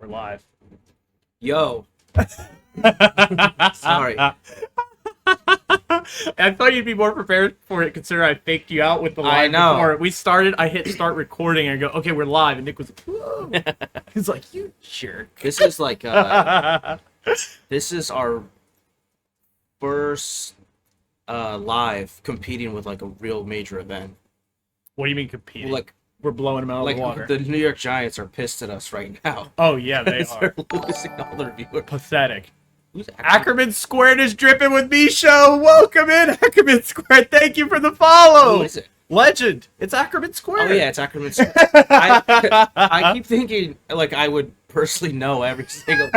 We're live. Yo. Sorry. I thought you'd be more prepared for it, considering I faked you out with the line before we started. I hit start recording and I go, okay, we're live. And Nick was like, whoa. He's like, you jerk. This is like, this is our first live competing with like a real major event. What do you mean competing? Like, we're blowing them out of the water. The New York Giants are pissed at us right now. Oh, yeah, they are. They're losing all their viewers. Pathetic. Ackerman Squared is dripping with me show. Welcome in, Ackerman Squared. Thank you for the follow. Who is it? Legend. It's Ackerman Squared. Oh, yeah, it's Ackerman Squared. I keep thinking, like, I would personally know every single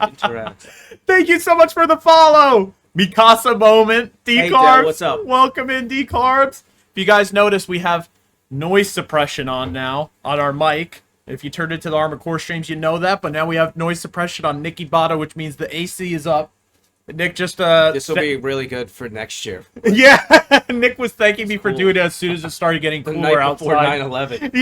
interact. Thank you so much for the follow. Mikasa moment. D-Carbs. Hey, Dale, what's up? Welcome in, D-Carbs. If you guys notice, we have noise suppression on now on our mic. If you turned into the Armored Core streams, you know that. But now we have noise suppression on NickyBato, which means the AC is up. Nick just this will be really good for next year. Yeah, Nick was thanking me for doing it as soon as it started getting cooler outside. The night before 9/11.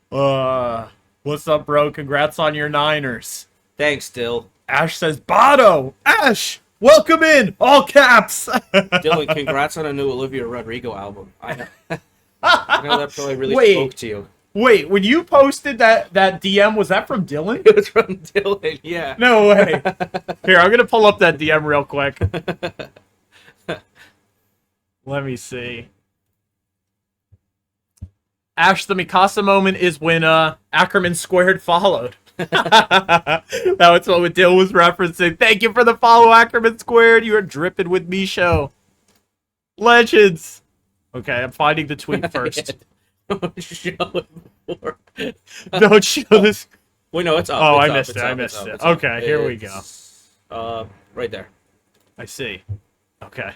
Yeah. What's up, bro? Congrats on your Niners. Thanks, Dill. Ash says, Bato! Ash! Welcome in! All caps! Dylan, congrats on a new Olivia Rodrigo album. I know that probably really spoke to you. Wait, when you posted that DM, was that from Dylan? It was from Dylan, yeah. No way. Here, I'm going to pull up that DM real quick. Let me see. Ash, the Mikasa moment is when Ackerman Squared followed. That was what Dill was referencing. Thank you for the follow, Ackerman Squared. You are dripping with me show. Legends. Okay, I'm finding the tweet first. Don't show it before. Don't show this. Wait, no, it's up. Oh, it's I missed it. I missed it. Okay, here we go. Right there. I see. Okay.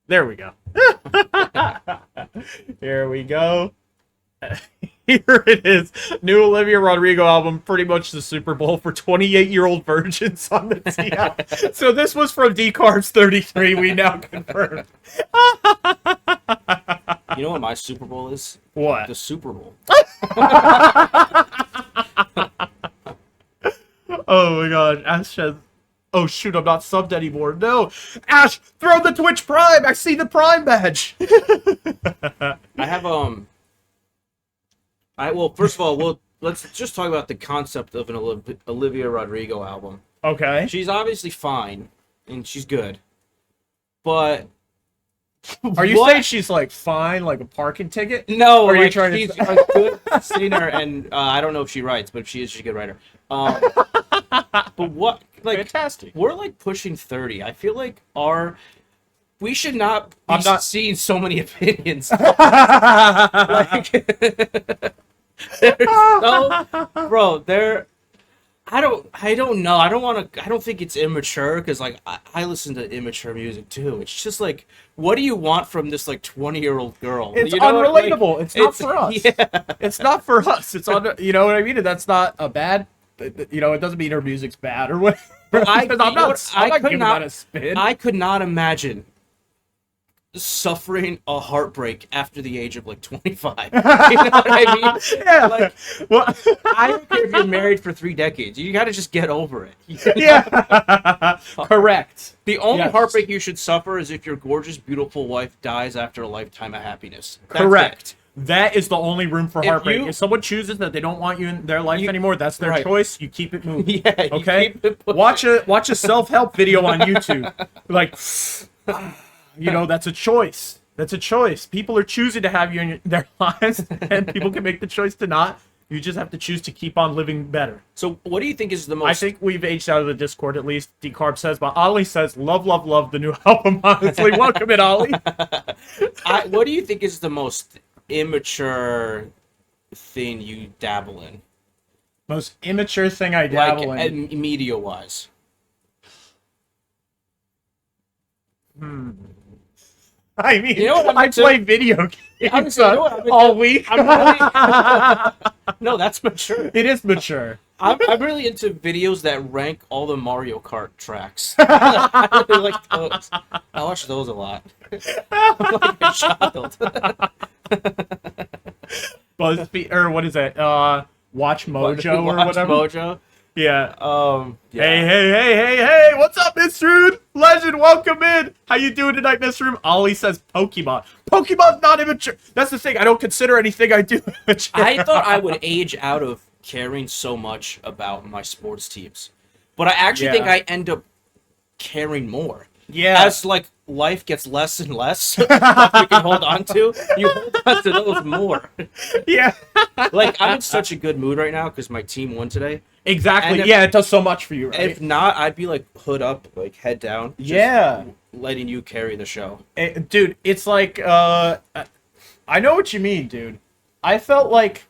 There we go. Here we go. Here it is. New Olivia Rodrigo album, pretty much the Super Bowl for 28-year-old virgins on the TI. So this was from D-Carbs 33, we now confirm. You know what my Super Bowl is? What? The Super Bowl. Oh my god. Ash says, oh shoot, I'm not subbed anymore. No. Ash, throw the Twitch Prime. I see the Prime badge. I have, well, first of all, let's just talk about the concept of an Olivia Rodrigo album. Okay. She's obviously fine, and she's good. But are you saying she's like fine, like a parking ticket? No, or are like, you trying she's to... a good singer, and I don't know if she writes, but if she is, she's a good writer. But what, like, fantastic. We're like pushing 30. I feel like we should not be seeing so many opinions. Like, I don't know. I don't think it's immature, because like I listen to immature music too. It's just like, what do you want from this like 20-year-old girl? It's Like, unrelatable. It's not for us. Yeah. It's not for us. It's you know what I mean? And that's not a bad, you know, it doesn't mean her music's bad or whatever. I'm not giving that a spin. I could not imagine suffering a heartbreak after the age of like 25. You know what I mean? Yeah. Like, well, I don't care if you're married for 3 decades. You gotta just get over it. Yeah. Correct. The only heartbreak you should suffer is if your gorgeous, beautiful wife dies after a lifetime of happiness. That's correct. It. That is the only room for heartbreak. If someone chooses that they don't want you in their life anymore, that's their choice. You keep it moving. Yeah. Okay. Keep it watch a self-help video on YouTube. Like, you know, that's a choice. That's a choice. People are choosing to have you in their lives, and people can make the choice to not. You just have to choose to keep on living better. So, what do you think is the most? I think we've aged out of the Discord, at least. D-Carb says, but Ollie says, love, love, love the new album. Honestly, welcome it, Ollie. What do you think is the most immature thing you dabble in? Most immature thing I dabble in, media-wise. I mean, you know what I play video games all week. No, that's mature. It is mature. I'm really into videos that rank all the Mario Kart tracks. I really like those. I watch those a lot. I'm like a child. BuzzFeed, or what is that? Watch Mojo or Watch whatever. Mojo. Yeah. Yeah. Hey, what's up, Mr. Rude? Legend, welcome in. How you doing tonight, Mr. Rude? Ollie says Pokemon. Pokemon's not immature. That's the thing. I don't consider anything I do immature. I thought I would age out of caring so much about my sports teams, but I actually think I end up caring more. Yeah. As like life gets less and less stuff you can hold on to, you hold on to those more. Yeah. Like, I'm in such a good mood right now because my team won today. Exactly. If, yeah, it does so much for you, right? If not, I'd be like hood up, like head down. Yeah. Letting you carry the show. Dude, it's like, I know what you mean, dude. I felt like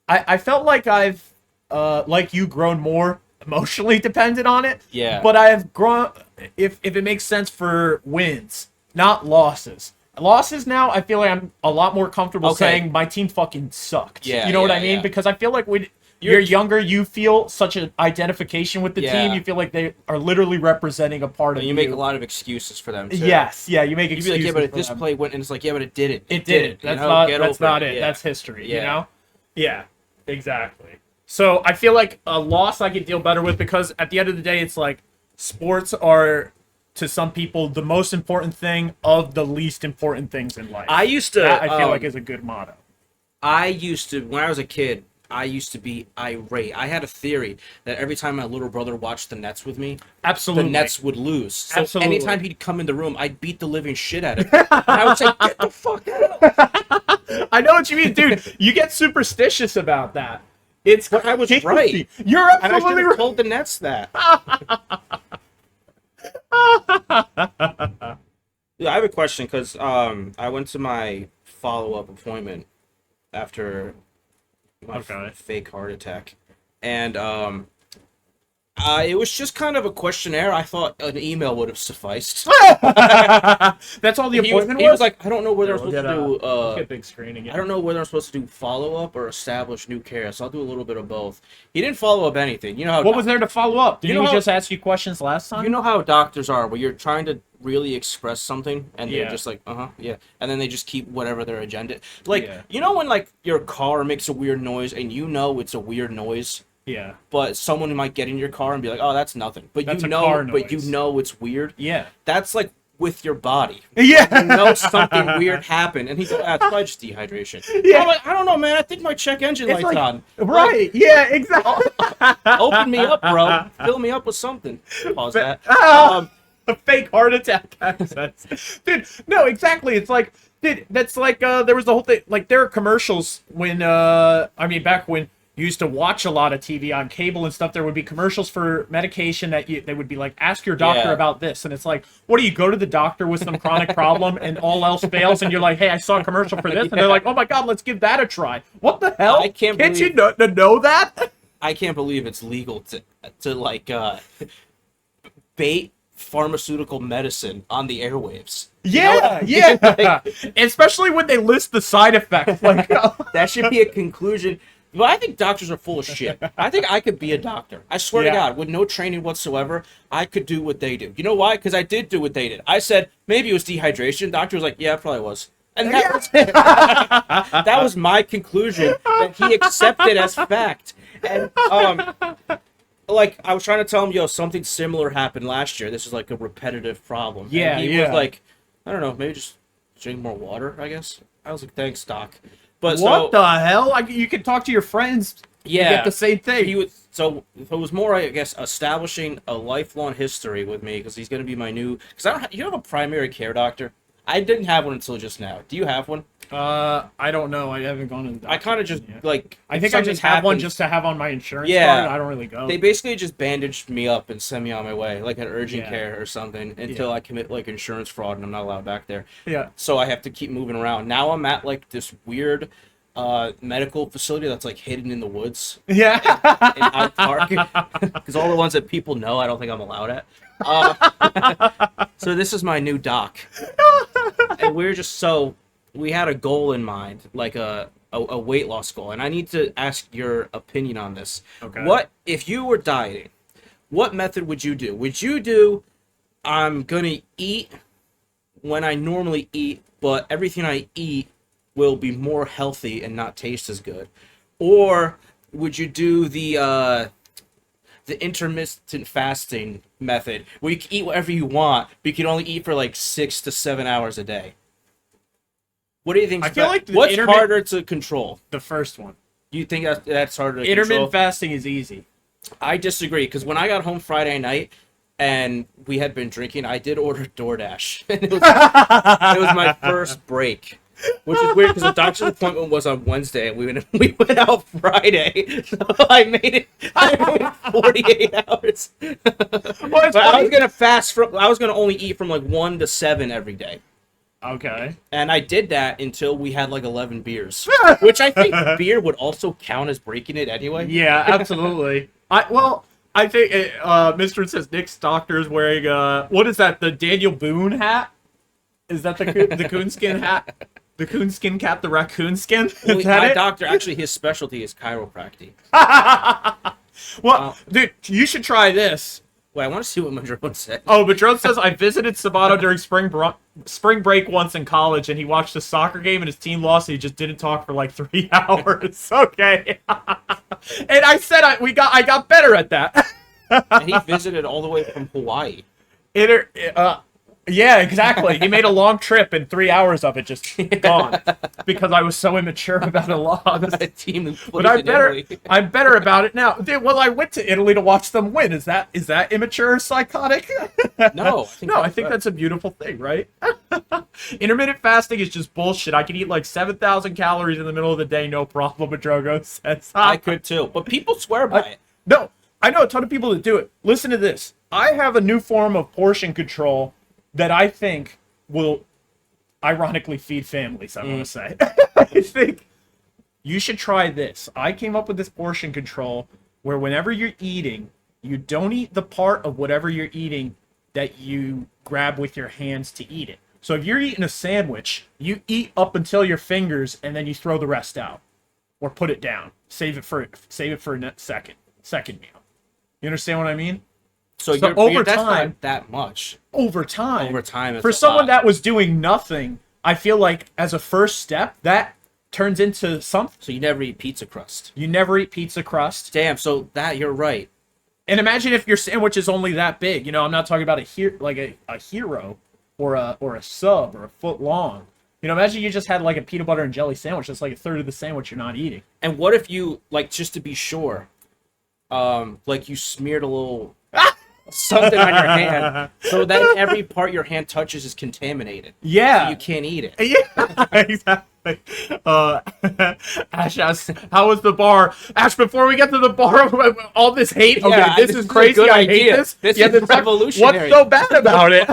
I've, like you, grown more emotionally dependent on it. Yeah. But I have grown, if it makes sense, for wins, not losses. Losses now, I feel like I'm a lot more comfortable saying my team fucking sucked. Yeah. You know what I mean? Yeah. Because I feel like when you're younger, you feel such an identification with the team. You feel like they are literally representing a part of you. You make a lot of excuses for them, too. Yes, yeah, you make You'd excuses. be like, yeah, but if for this them. play went, and it's like, yeah, but it didn't. It didn't. That's not it. Yeah. That's history, Yeah. you know? Yeah, exactly. So I feel like a loss I can deal better with, because at the end of the day, it's like sports are, to some people, the most important thing of the least important things in life. I used to... That, I feel like, is a good motto. I used to, when I was a kid, I used to be irate. I had a theory that every time my little brother watched the Nets with me, Absolutely. the Nets would lose. So Absolutely. anytime he'd come in the room, I'd beat the living shit out of him. And I would say, get the fuck out. I know what you mean, dude. You get superstitious about that. It's But I was crazy. right. You're And I should absolutely have right. told the Nets that. Yeah, I have a question, because I went to my follow-up appointment after my fake heart attack, and it was just kind of a questionnaire. I thought an email would have sufficed. That's all the appointment He was like, I don't know whether I'm supposed to do get big screen again. I don't know whether I'm supposed to do follow-up or establish new care, so I'll do a little bit of both. He didn't follow up anything. You know how What was there to follow up? Didn't You know he how- just ask you questions last time? You know how doctors are, where you're trying to really express something, and they're Yeah. just like, yeah, and then they just keep whatever their agenda. Like, Yeah. you know when like your car makes a weird noise, and you know it's a weird noise, Yeah. but someone might get in your car and be like, oh, that's nothing, but That's you a know, car but you noise. know it's weird. Yeah. That's like with your body. Yeah. You know something weird happened, and he's like, it's probably just dehydration. Yeah. I'm like, I don't know, man. I think my check engine It's light's like- on. Right. Yeah, exactly. Open me up, bro. Fill me up with something. Pause that. A fake heart attack access. Dude, no, exactly. It's like, dude, that's like, there was the whole thing, like, there are commercials when, back when you used to watch a lot of TV on cable and stuff, there would be commercials for medication that they would be like, ask your doctor Yeah. about this. And it's like, what do you go to the doctor with some chronic problem and all else fails, and you're like, hey, I saw a commercial for this. And they're like, oh my God, let's give that a try. What the hell? I can't you believe- know that? I can't believe it's legal to like bait pharmaceutical medicine on the airwaves. Yeah, yeah. Especially when they list the side effects. Like, That should be a conclusion. But I think doctors are full of shit. I think I could be a doctor. I swear to God, with no training whatsoever, I could do what they do. You know why? Because I did do what they did. I said, maybe it was dehydration. Doctor was like, yeah, it probably was. And that was it. That was my conclusion that he accepted as fact. And, like, I was trying to tell him, yo, something similar happened last year. This is like a repetitive problem. Yeah, and he yeah. was like, I don't know, maybe just drink more water, I guess. I was like, thanks, doc. But what the hell? You can talk to your friends. Yeah, You get the same thing. He was so it was more, I guess, establishing a lifelong history with me, because he's going to be my new. Because I don't. You have a primary care doctor. I didn't have one until just now. Do you have one? I don't know. I haven't gone to the doctor I kind of just yet. like. I if think I something just have one happens- just to have on my insurance Yeah. card. I don't really go. They basically just bandaged me up and sent me on my way, like an urgent Yeah. care or something, until I commit like insurance fraud and I'm not allowed back there. Yeah. So I have to keep moving around. Now I'm at like this weird medical facility that's like hidden in the woods Yeah. in Hyde Park, because all the ones that people know, I don't think I'm allowed at. So this is my new doc, and we're just we had a goal in mind, like a weight loss goal, and I need to ask your opinion on this. Okay. What if you were dieting? What method would you do? Would you do, I'm gonna eat when I normally eat, but everything I eat will be more healthy and not taste as good? Or would you do the intermittent fasting method, where you can eat whatever you want, but you can only eat for like 6 to 7 hours a day? What do you think? I feel like what's harder to control? The first one. You think that's harder to Intermittent control? fasting is easy. I disagree, because when I got home Friday night and we had been drinking, I did order DoorDash. It was my first break, which is weird because the doctor's appointment was on Wednesday and we went out Friday, so I made it 48 hours. But I was gonna only eat from like 1 to 7 every day. Okay. And I did that until we had like 11 beers, which I think beer would also count as breaking it anyway. Yeah, absolutely. I think Mr. says Nick's doctor is wearing what is that? The Daniel Boone hat? Is that the coonskin hat? The coonskin cap, the raccoon skin? Well, Is that my it? doctor, actually, his specialty is chiropractic. Well, dude, you should try this. Wait, I want to see what Madrone said. Oh, Madrone says, I visited Bato during spring break once in college, and he watched a soccer game, and his team lost, and he just didn't talk for like 3 hours. Okay. And I said I got better at that. And he visited all the way from Hawaii. Yeah, exactly. He made a long trip, and 3 hours of it just gone because I was so immature about a law. A team who But I'm better about it now. Dude, well, I went to Italy to watch them win. Is that immature or psychotic? No, I think that's a beautiful thing, right? Intermittent fasting is just bullshit. I can eat like 7,000 calories in the middle of the day, no problem. Madrogo says. I could too, but people swear by it. No, I know a ton of people that do it. Listen to this. I have a new form of portion control that I think will ironically feed families, I want to say. I think you should try this. I came up with this portion control where whenever you're eating, you don't eat the part of whatever you're eating that you grab with your hands to eat it. So if you're eating a sandwich, you eat up until your fingers and then you throw the rest out or put it down. Save it for a second meal. You understand what I mean? So over that's time, not that much. Over time, it's for a someone lot. that was doing nothing, I feel like as a first step, that turns into something. So you never eat pizza crust. You never eat pizza crust. Damn. So you're right. And imagine if your sandwich is only that big. You know, I'm not talking about a hero or a sub or a foot long. You know, imagine you just had like a peanut butter and jelly sandwich. That's like a third of the sandwich you're not eating. And what if you, like, just to be sure, like you smeared a little something on your hand, so that every part your hand touches is contaminated. Yeah. So you can't eat it. Yeah, exactly. Ash asks, how was the bar? Ash, before we get to the bar, all this hate. Okay, Yeah, this is crazy. a good I hate idea. this. This Yeah, is revolutionary. What's so bad about it?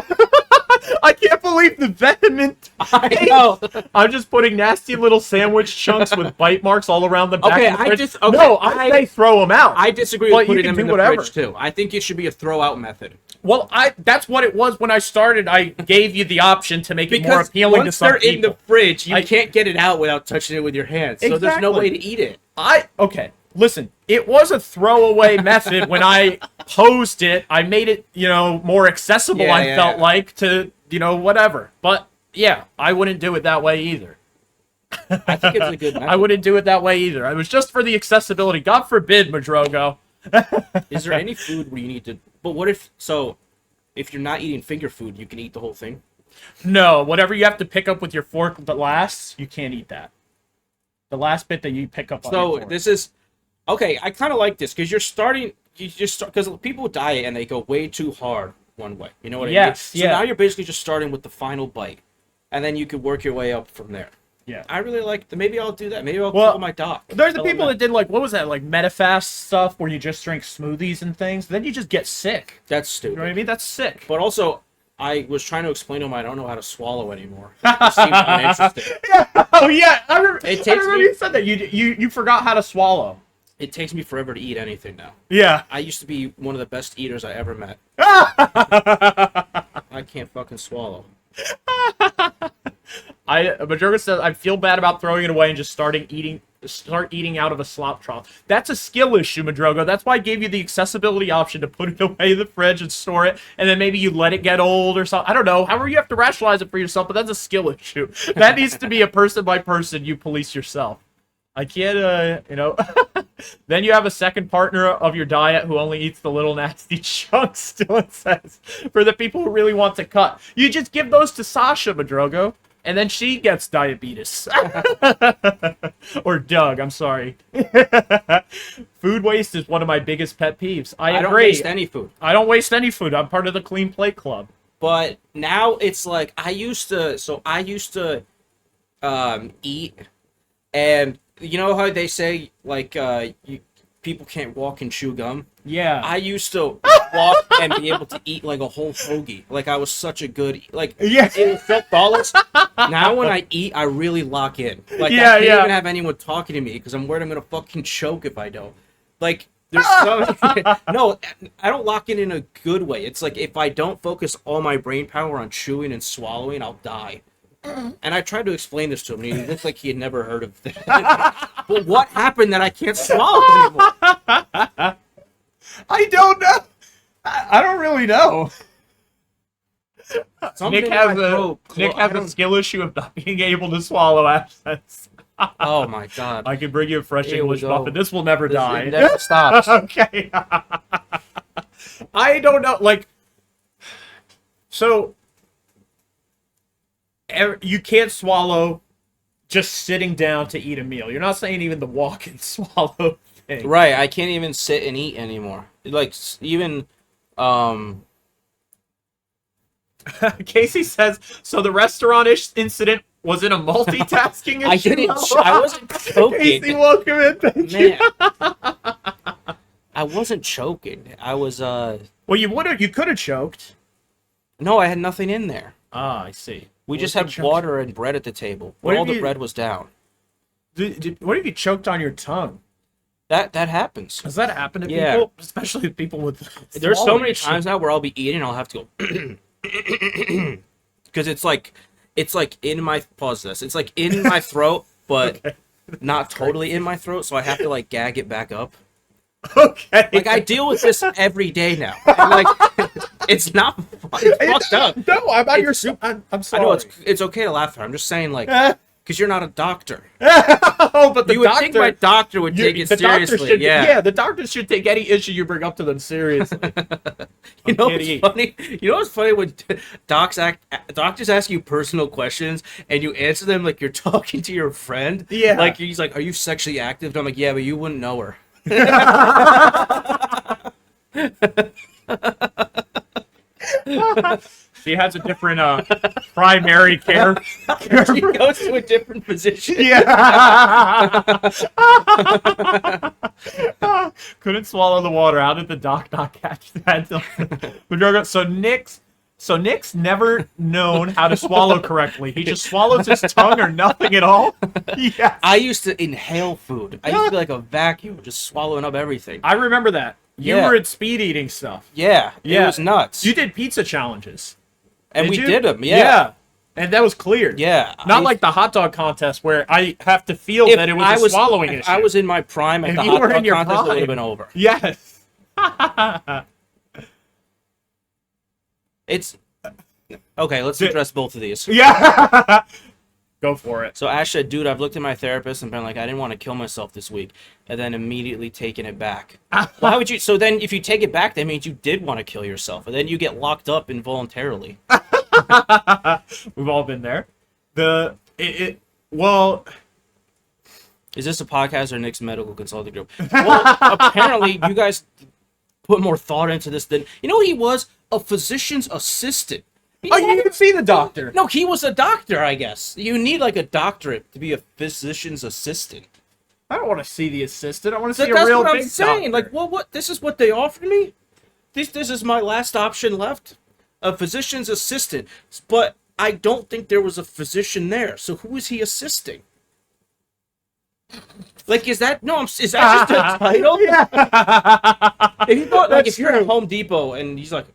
I can't believe the vehement. I know. I'm just putting nasty little sandwich chunks with bite marks all around the back. Okay, of the fridge. no, I say throw them out. I disagree But with you putting can them in do the whatever. fridge too. I think it should be a throw out method. Well, that's what it was when I started. I gave you the option to make it more appealing to some once they're in people. the fridge, you can't get it out without touching it with your hands. So there's no Exactly. way to eat it. Okay, listen, it was a throwaway method when I posed it. I made it, more accessible, Yeah, felt like, to, whatever. But, yeah, I wouldn't do it that way either. I think it's a good method. I wouldn't do it that way either. It was just for the accessibility. God forbid, Madrogo. Is there any food where you need to... But what if... So, if you're not eating finger food, you can eat the whole thing? No, whatever you have to pick up with your fork, the last, you can't eat that. The last bit that you pick up on your fork. So, this is... Okay, I kind of like this, because you're starting... Because people diet and they go way too hard one way. You know what I mean? Yes, So yeah. now you're basically just starting with the final bite. And then you could work your way up from there. Yeah. I really like... Maybe I'll do that. Maybe I'll call my doc. There's the Tell him people that did, like, what was that? Like, Metafast stuff where you just drink smoothies and things. Then you just get sick. That's You know stupid. what I mean? That's sick. But also, I was trying to explain to him I don't know how to swallow anymore. It seemed uninteresting. Oh, yeah. I remember me- you said that. You forgot how to swallow. It takes me forever to eat anything now. Yeah. I used to be one of the best eaters I ever met. I can't fucking swallow. Majorga says, I feel bad about throwing it away and just start eating out of a slop trough. That's a skill issue, Madrogo. That's why I gave you the accessibility option to put it away in the fridge and store it, and then maybe you let it get old or something. I don't know. However, you have to rationalize it for yourself, but that's a skill issue. That needs to be a person by person. You police yourself. I can't, Then you have a second partner of your diet who only eats the little nasty chunks, still it says, for the people who really want to cut. You just give those to Sasha, Madrogo, and then she gets diabetes. Or Doug, I'm sorry. Food waste is one of my biggest pet peeves. I agree. don't waste any food. I don't waste any food. I'm part of the Clean Plate Club. But now it's like, I used to eat, and you know how they say, like, people can't walk and chew gum? Yeah. I used to walk and be able to eat like a whole hoagie. Like, I was such a good, like, Yeah. it felt flawless. Now when I eat, I really lock in. Like, Yeah, I can't yeah. even have anyone talking to me because I'm worried I'm going to fucking choke if I don't. Like, there's so no, I don't lock in a good way. It's like, if I don't focus all my brain power on chewing and swallowing, I'll die. And I tried to explain this to him, and he looked like he had never heard of that. But what happened that I can't swallow anymore? I don't know. I don't really know. Something Nick in has my throat a skill issue of not being able to swallow abscess. Oh my god. I can bring you a fresh Here we English go. muffin. This will never die. It never stops. Okay. I don't know. Like, so you can't swallow just sitting down to eat a meal. You're not saying even the walk and swallow thing. Right, I can't even sit and eat anymore. Like, even, Casey says, so the restaurant-ish incident was in a multitasking issue? I wasn't choking. Casey, welcome in. Thank you. I wasn't choking. I was, Well, you could have choked. no, I had nothing in there. Ah, I see. We just had water and bread at the table. What But if all the you- bread was down. What if you choked on your tongue? That happens. Does that happen to Yeah. people? Especially people with... There's so swallowing many issues. times now where I'll be eating and I'll have to go because it's like in my it's like in my throat, but Okay. not totally in my throat, so I have to like gag it back up. Okay. Like, I deal with this every day now. And, like, it's not it's fucked up. No, I'm on your... I'm I sorry. know it's okay to laugh at it. I'm just saying, like, because you're not a doctor. Oh, but the You would doctor... think my doctor would take it the doctor seriously. should, Yeah. the doctor should take any issue you bring up to them seriously. You know what's Kitty. funny? You know what's funny when doctors ask you personal questions and you answer them like you're talking to your friend. Yeah. Like, he's like, "Are you sexually active?" And I'm like, "Yeah, but you wouldn't know her." She has a different primary care. She goes to a different position. Yeah. Couldn't swallow the water. How did the doc not catch that? So Nick's never known how to swallow correctly. He just swallows his tongue or nothing at all. Yes. I used to inhale food. I used to be like a vacuum, just swallowing up everything. I remember that. You Yeah. were at speed eating stuff. Yeah, Yeah. it was nuts. You did pizza challenges. and we you? did them. Yeah. And that was cleared. Yeah. Not like the hot dog contest where I have to feel that it was a swallowing issue. If I was in my prime at If the you hot were dog in your contest, it would prime. have been over. Yes. It's okay. Let's address both of these. Yeah. Go for it. So Ash said, "Dude, I've looked at my therapist and been like, I didn't want to kill myself this week, and then immediately taken it back. Why would you? So then, if you take it back, that means you did want to kill yourself, and then you get locked up involuntarily. We've all been there. Well, Is this a podcast or Nick's medical consulting group? Well, apparently, you guys put more thought into this than you know. He was a physician's assistant. you didn't see the doctor. No, he was a doctor, I guess. You need like a doctorate to be a physician's assistant. I don't want to see the assistant. I want to So see a that's real what big I'm saying. doctor. Like, well, what? This is what they offered me. This is my last option left. A physician's assistant, but I don't think there was a physician there. So who is he assisting? Like, is that is that just a title? Yeah. If you thought, like, That's if you're at true. Home Depot and he's like,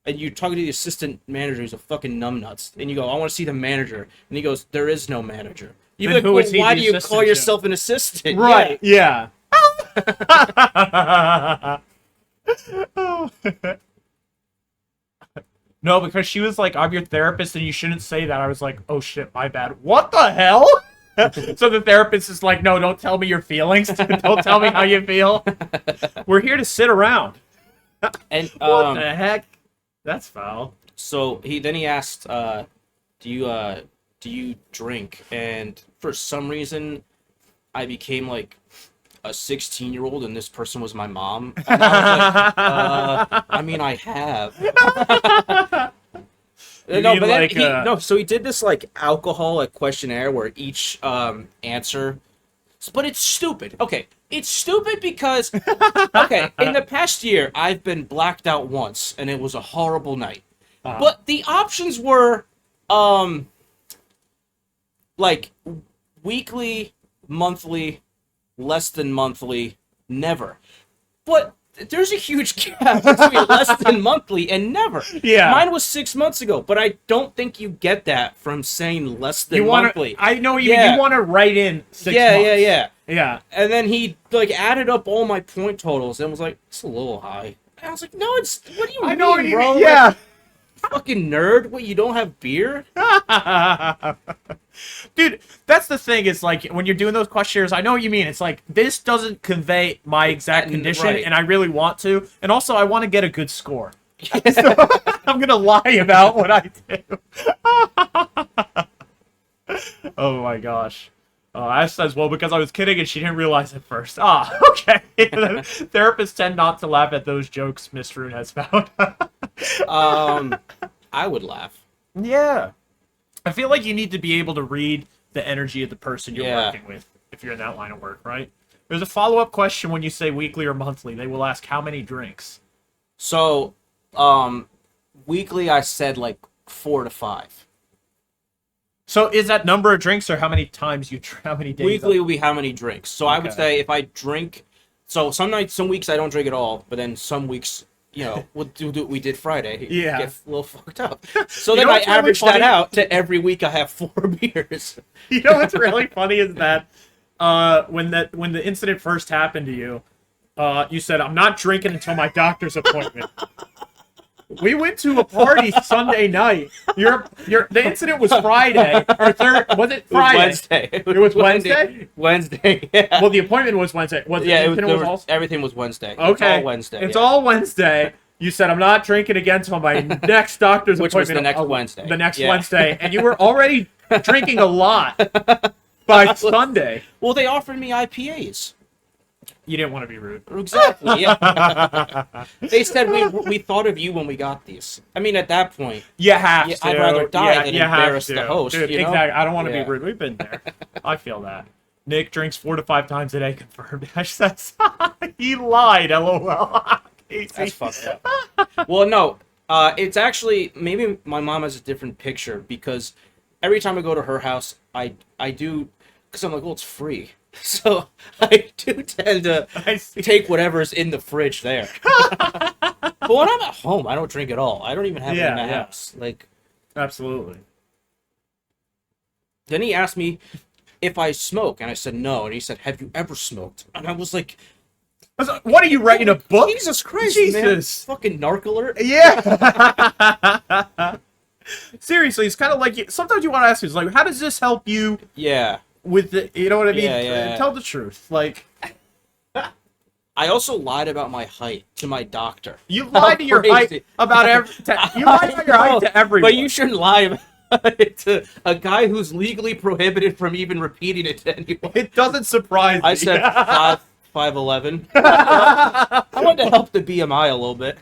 and you're talking to the assistant manager who's a fucking numbnuts, and you go, I want to see the manager, and he goes, there is no manager. You'd be like, who is he why the do you assistant call to? yourself an assistant? Right. Yeah. No, because she was like, I'm your therapist and you shouldn't say that. I was like, oh shit, my bad. What the hell? So the therapist is like, no, don't tell me your feelings. Don't tell me how you feel. We're here to sit around. And What the heck? That's foul. so he asked, do you drink? And for some reason, I became like a 16-year-old, and this person was my mom. And I was like, I mean, I have. You No, mean but then like, so he did this like alcohol like questionnaire where each answer, but it's stupid. Okay, it's stupid because okay, in the past year I've been blacked out once, and it was a horrible night. But the options were like weekly, monthly, less than monthly, never. But there's a huge gap between less than monthly and never. Yeah. Mine was 6 months ago, but I don't think you get that from saying less than monthly. I know you Yeah. you want to write in 6 Yeah, months. yeah. And then he like added up all my point totals and was like, it's a little high. And I was like, no, it's what do you mean, know what you bro? mean, yeah. Like, fucking nerd. What, you don't have beer? Dude, that's the thing is like when you're doing those questionnaires, I know what you mean. It's like this doesn't convey my exact condition, Right. and I really want to, and also I want to get a good score. So I'm gonna lie about what I do. Oh my gosh. Ash says, well, because I was kidding and she didn't realize it first. Ah, okay. Therapists tend not to laugh at those jokes, Miss Rune has found. I would laugh. Yeah. I feel like you need to be able to read the energy of the person you're Yeah. working with if you're in that line of work, right? There's a follow-up question when you say weekly or monthly. They will ask how many drinks. So, weekly I said like 4 to 5. So is that number of drinks or how many times how many days? Weekly will be how many drinks. So I would Okay. say if I drink, so some nights, some weeks I don't drink at all, but then some weeks, you know, we'll do what we did Friday. Yeah. Get a little fucked up. So You then know I what's really average funny? that out to every week I have 4 beers. You know what's really funny is that when the incident first happened to you, you said, I'm not drinking until my doctor's appointment. We went to a party Sunday night. The incident was Friday or was it Friday? Wednesday. It was Wednesday? Wednesday. Yeah. Well, the appointment was Wednesday. yeah, the incident there was, also? everything was Wednesday. Okay. It's all Wednesday. It's yeah. all Wednesday. You said, I'm not drinking again until my next doctor's Which was appointment. the next Wednesday. The next Yeah. Wednesday. And you were already drinking a lot by Sunday. Well, they offered me IPAs. You didn't want to be rude. Exactly. Yeah. They said we thought of you when we got these. I mean, at that point, You have Yeah, to. I'd rather die than you have embarrass to. the host, Dude, you know? exactly. I don't want to Yeah. be rude. We've been there. I feel that. Nick drinks 4 to 5 times a day, confirmed. Ash says, he lied, LOL. Casey. that's fucked up. Well, no, it's actually maybe my mom has a different picture because every time I go to her house, I do because I'm like, well, it's free, so I do tend to I see. take whatever's in the fridge there. But when I'm at home, I don't drink at all. I don't even have it in Yeah, the yeah. house. Like, Absolutely. then he asked me if I smoke, and I said no, and he said, "Have you ever smoked?" And I was like, I was like, what are you writing a book? Jesus Christ, man. Jesus. Fucking narc alert. Yeah. Seriously, it's kind of like sometimes you want to ask yourself, like, how does this help you Yeah. with the, you know what I mean? Yeah, yeah. Tell the truth. Like, I also lied about my height to my doctor. you lied to your crazy. height about you lied about your height to everyone. But you shouldn't lie about it to a guy who's legally prohibited from even repeating it to anyone. It doesn't surprise me. I said 5'11". I wanted to help the BMI a little bit.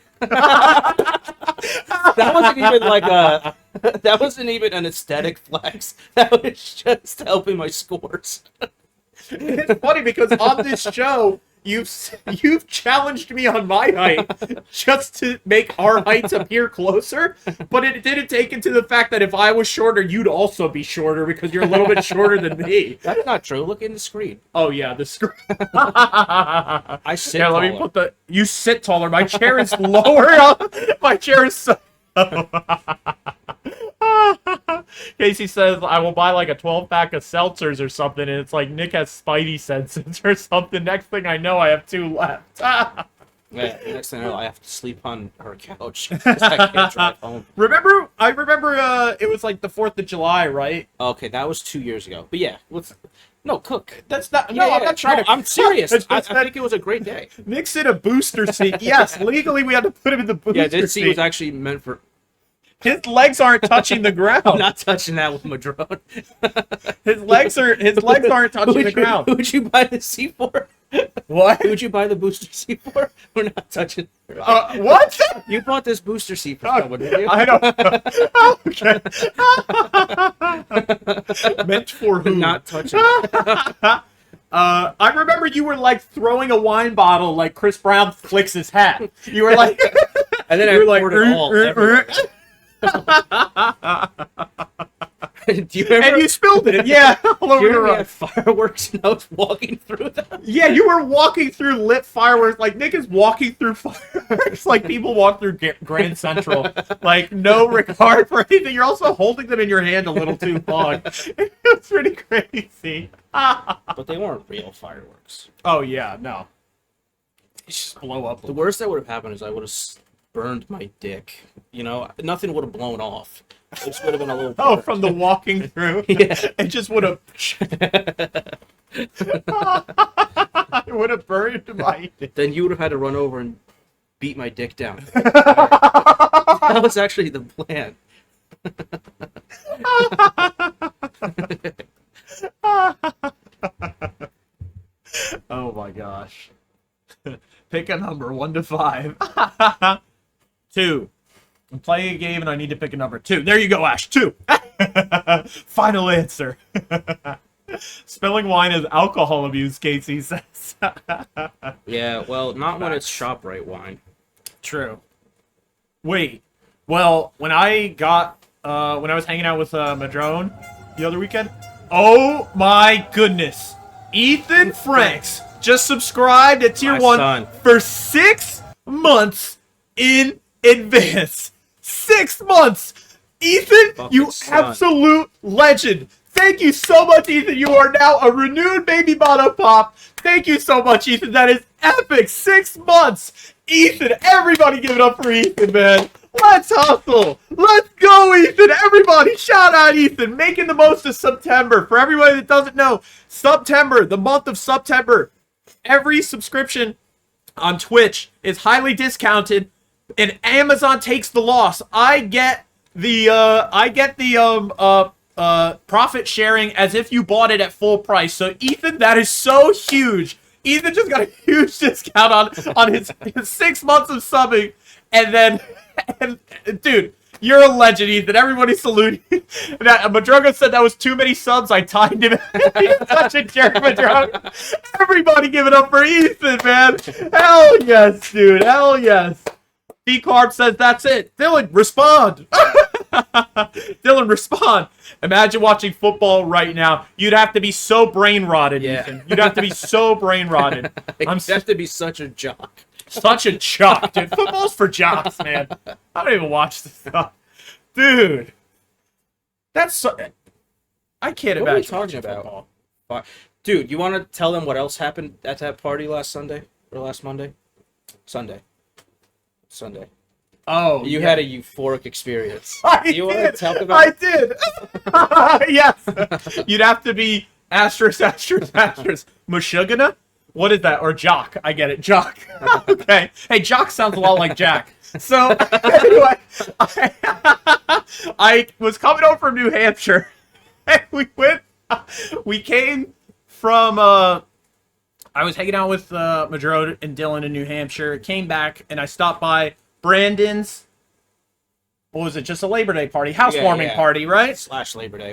That wasn't even like that wasn't even an aesthetic flex. That was just helping my scores. It's funny because on this show, you've challenged me on my height just to make our heights appear closer, but it didn't take into the fact that if I was shorter, you'd also be shorter because you're a little bit shorter than me. That's not true. Look in the screen. Oh yeah, the screen. I sit Yeah, let me taller. put you sit taller. My chair is lower. My chair is so Casey says, I will buy like a 12-pack of seltzers or something, and it's like Nick has spidey senses or something. Next thing I know, I have 2 left. Yeah, next thing I know, I have to sleep on her couch because I can't drive home. I remember it was like the 4th of July, right? Okay, that was 2 years ago. But yeah, no, cook. That's not, no, I'm not trying to. I'm serious. I think it was a great day. Nick's in a booster seat. Yes, legally we had to put him in the booster seat. Yeah, this seat was actually meant for... His legs aren't touching the ground. I'm not touching that with my drone. His legs aren't touching the ground. Who'd you buy the seat for? What? Who'd you buy the booster seat for? We're not touching. What? You bought this booster seat for someone, didn't you? I don't know. Okay. Meant for who? Not touching. I remember you were like throwing a wine bottle like Chris Brown flicks his hat. You were like, and then I poured it all everywhere. Do you remember? And you spilled it, yeah, all over the we road. had fireworks and I was walking through them? Yeah, you were walking through lit fireworks. Like, Nick is walking through fireworks like people walk through Grand Central. Like, no regard for anything. You're also holding them in your hand a little too long. It's pretty crazy. But they weren't real fireworks. Oh, yeah, no. They just blow up. The worst that would have happened is I would have burned my dick. You know, nothing would have blown off. It just would have been a little... Oh, from the walking through? Yeah. It just would have... It would have burned my dick. Then you would have had to run over and beat my dick down. That was actually the plan. Oh my gosh. Pick a number, 1 to 5. 2. I'm playing a game and I need to pick a number. 2. There you go, Ash. 2. Final answer. Spilling wine is alcohol abuse, Casey says. Yeah, well, not when it's ShopRite wine. True. Wait. Well, when I was hanging out with Madrone the other weekend, oh my goodness. Ethan Franks just subscribed at Tier 1 for 6 months in advance. 6 months! Ethan, you absolute legend. Thank you so much, Ethan. You are now a renewed baby Bato Pop. Thank you so much, Ethan. That is epic. 6 months. Ethan, everybody give it up for Ethan, man. Let's hustle. Let's go, Ethan. Everybody, shout out Ethan. Making the most of September. For everybody that doesn't know, September, the month of September, every subscription on Twitch is highly discounted, and Amazon takes the loss. I get the profit sharing as if you bought it at full price. So Ethan, that is so huge. Ethan just got a huge discount on his 6 months of subbing, and dude, you're a legend, Ethan. Everybody salute you. Madruga said that was too many subs. I timed him. He's such a jerk, Madruga. Everybody give it up for Ethan, man. Hell yes, dude. Hell yes. D-Carb says that's it. Dylan, respond. Dylan, respond. Imagine watching football right now. You'd have to be so brain rotted, Ethan. You'd have to be so brain rotted. You'd have to be such a jock. Such a jock, dude. Football's for jocks, man. I don't even watch this stuff. Dude. That's so... I can't imagine. What are we talking about? Football. Dude, you want to tell them what else happened at that party last Sunday? Or last Monday? Sunday. Oh, you had a euphoric experience. I did. Talk about I did. Yes. You'd have to be asterisk. Mushugana? What is that? Or Jock? I get it. Jock. Okay. Hey, Jock sounds a lot like Jack. So anyway, I was coming over from New Hampshire, and we came from. I was hanging out with Madrone and Dylan in New Hampshire. Came back, and I stopped by Brandon's. What was it? Just a Labor Day party, housewarming party, right? / Labor Day.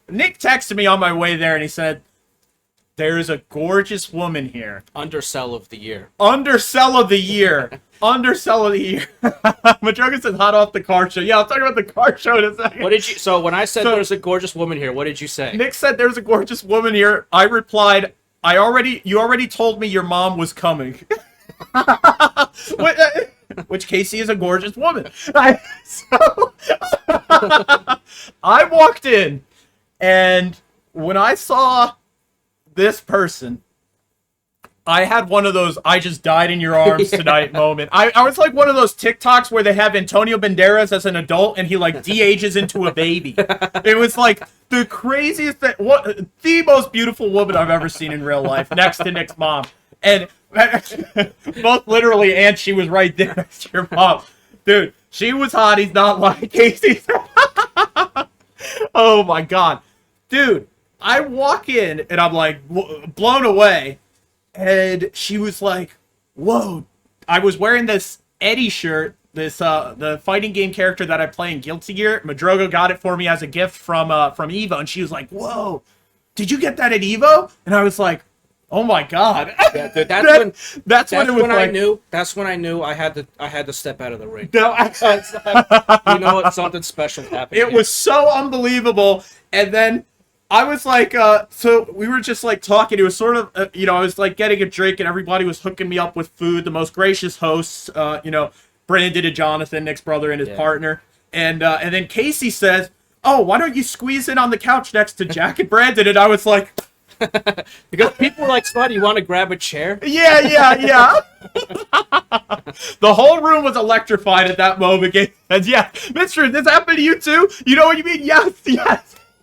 Nick texted me on my way there, and he said, "There's a gorgeous woman here. Undersell of the year. Undersell of the year. Undersell of the year." Madruga said, "Hot off the car show." Yeah, I'll talk about the car show in a second. What did you? So when I said there's a gorgeous woman here, what did you say? Nick said there's a gorgeous woman here. I replied, You already told me your mom was coming." which Casey is a gorgeous woman. So I walked in, and when I saw this person, I had one of those "I just died in your arms tonight" moment. I was like one of those TikToks where they have Antonio Banderas as an adult and he like de-ages into a baby. It was like the craziest thing. The most beautiful woman I've ever seen in real life, next to Nick's mom. And both literally, and she was right there next to your mom. Dude, she was hot. He's not like Casey. Oh my God. Dude, I walk in and I'm like blown away. And she was like, whoa. I was wearing this Eddie shirt, the fighting game character that I play in Guilty Gear. Madrogo got it for me as a gift from Evo. And she was like, whoa, did you get that at Evo? And I was like, oh my God. Yeah, dude, that's when like, that's when I knew I had to step out of the ring. No, You know what? Something special happened. It was so unbelievable. And then I was like, so we were just like talking. It was sort of, I was like getting a drink and everybody was hooking me up with food. The most gracious hosts, Brandon and Jonathan, Nick's brother and his partner. And then Casey says, oh, why don't you squeeze in on the couch next to Jack and Brandon? And I was like, because people were like, Spud, you want to grab a chair? Yeah. The whole room was electrified at that moment. And yeah, Mister, this happened to you too? You know what you mean? Yes.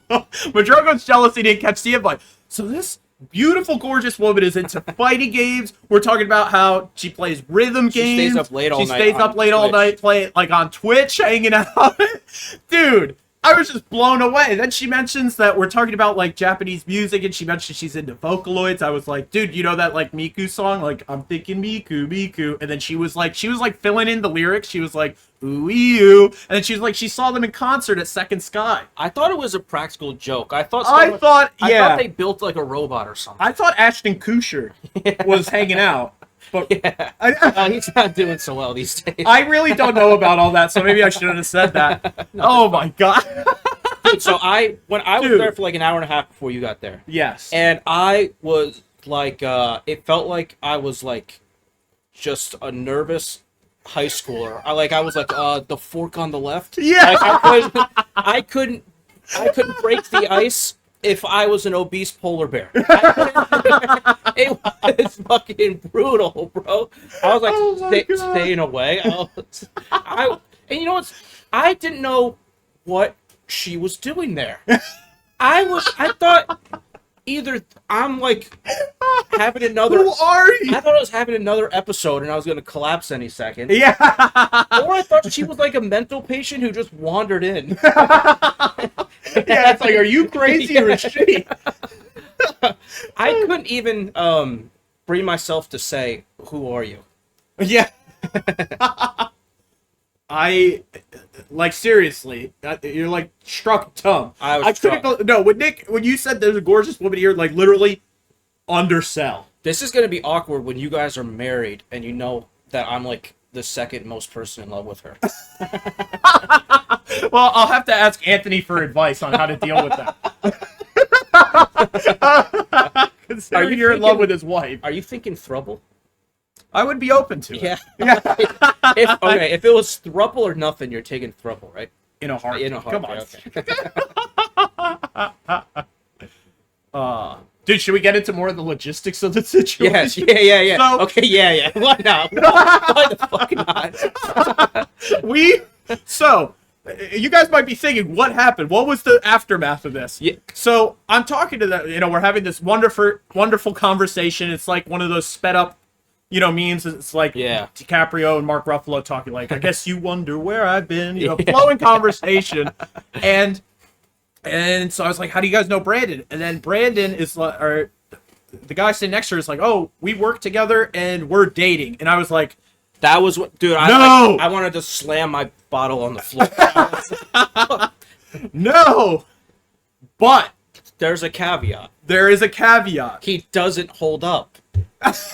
Madrogo's jealous he didn't catch the invite. So this beautiful, gorgeous woman is into fighting games. We're talking about how she plays rhythm games. She stays up late all night playing, like on Twitch, hanging out. Dude, I was just blown away. Then she mentions that we're talking about like Japanese music, and she mentioned she's into Vocaloids. I was like, dude, you know that like Miku song? Like, I'm thinking Miku. And then she was like filling in the lyrics. She was like, ooh, ew. And then she was like, she saw them in concert at Second Sky. I thought it was a practical joke. I thought they built like a robot or something. I thought Ashton Kutcher was hanging out. But he's not doing so well these days. I really don't know about all that, so maybe I shouldn't have said that. Oh my God. Dude, so when I was there for like an hour and a half before you got there. Yes. And I was like, it felt like I was like just a nervous high schooler. I was like, the fork on the left. Yeah. Like, I couldn't break the ice if I was an obese polar bear. It was fucking brutal, bro. I was like staying away. And you know what? I didn't know what she was doing there. I thought either I'm like having another. Who are you? I thought I was having another episode and I was going to collapse any second. Yeah. Or I thought she was like a mental patient who just wandered in. Yeah, it's like, are you crazy or is she? I couldn't even bring myself to say, "Who are you?" Yeah. I like seriously. You're like struck dumb. I couldn't. No, when you said there's a gorgeous woman here, like literally undersell. This is gonna be awkward when you guys are married and you know that I'm like the second most person in love with her. Well, I'll have to ask Anthony for advice on how to deal with that. Considering you're in love with his wife. Are you thinking throuple? I would be open to it. Yeah. If it was throuple or nothing, you're taking throuple, right? In a heartbeat. Come on. Okay. Dude, should we get into more of the logistics of the situation? Yes. Yeah. So, okay, yeah. Why not? Why the fuck not? So, you guys might be thinking, what happened? What was the aftermath of this? Yeah. So, I'm talking to them, we're having this wonderful conversation. It's like one of those sped up, memes. It's like DiCaprio and Mark Ruffalo talking like, I guess you wonder where I've been, flowing conversation. And so I was like, how do you guys know Brandon? And then Brandon is like, or the guy sitting next to her is like, oh, we work together and we're dating. And I was like, that was what, dude. No! I wanted to slam my bottle on the floor. No, but there's a caveat. There is a caveat. He doesn't hold up.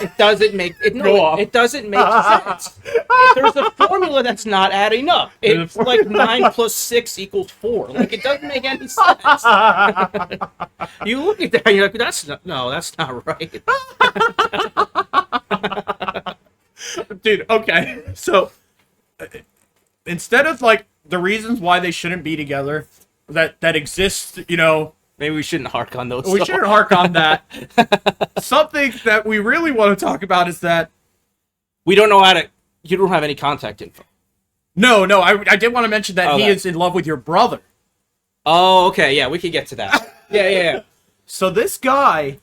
It doesn't make it. Go off. It doesn't make sense. There's a formula that's not adding up. It's like 9 + 6 = 4. Like it doesn't make any sense. You look at that and you're like, that's not right. Dude, okay. So instead of like the reasons why they shouldn't be together that exist, you know, maybe we shouldn't hark on those. we shouldn't hark on that. Something that we really want to talk about is that we don't know how to. You don't have any contact info. No, I did want to mention that he is in love with your brother. Oh, okay, yeah, we could get to that. Yeah. So this guy,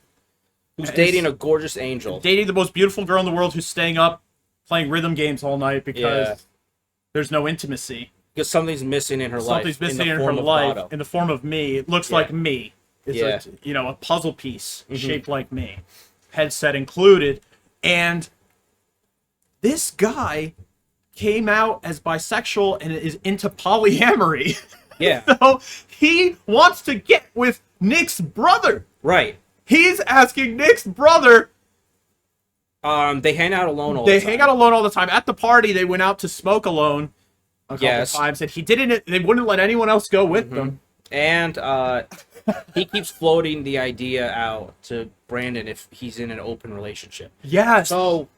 who's dating a gorgeous angel, dating the most beautiful girl in the world, who's staying up playing rhythm games all night because there's no intimacy. Because something's missing in her life. Something's missing in her life in the form of me. It looks like me. It's a puzzle piece shaped like me, headset included, and this guy came out as bisexual and is into polyamory. Yeah. So he wants to get with Nick's brother. Right. He's asking Nick's brother. They hang out alone all the time. They hang out alone all the time. At the party, they went out to smoke alone a couple times, and they wouldn't let anyone else go with them. And he keeps floating the idea out to Brandon if he's in an open relationship. Yes. So,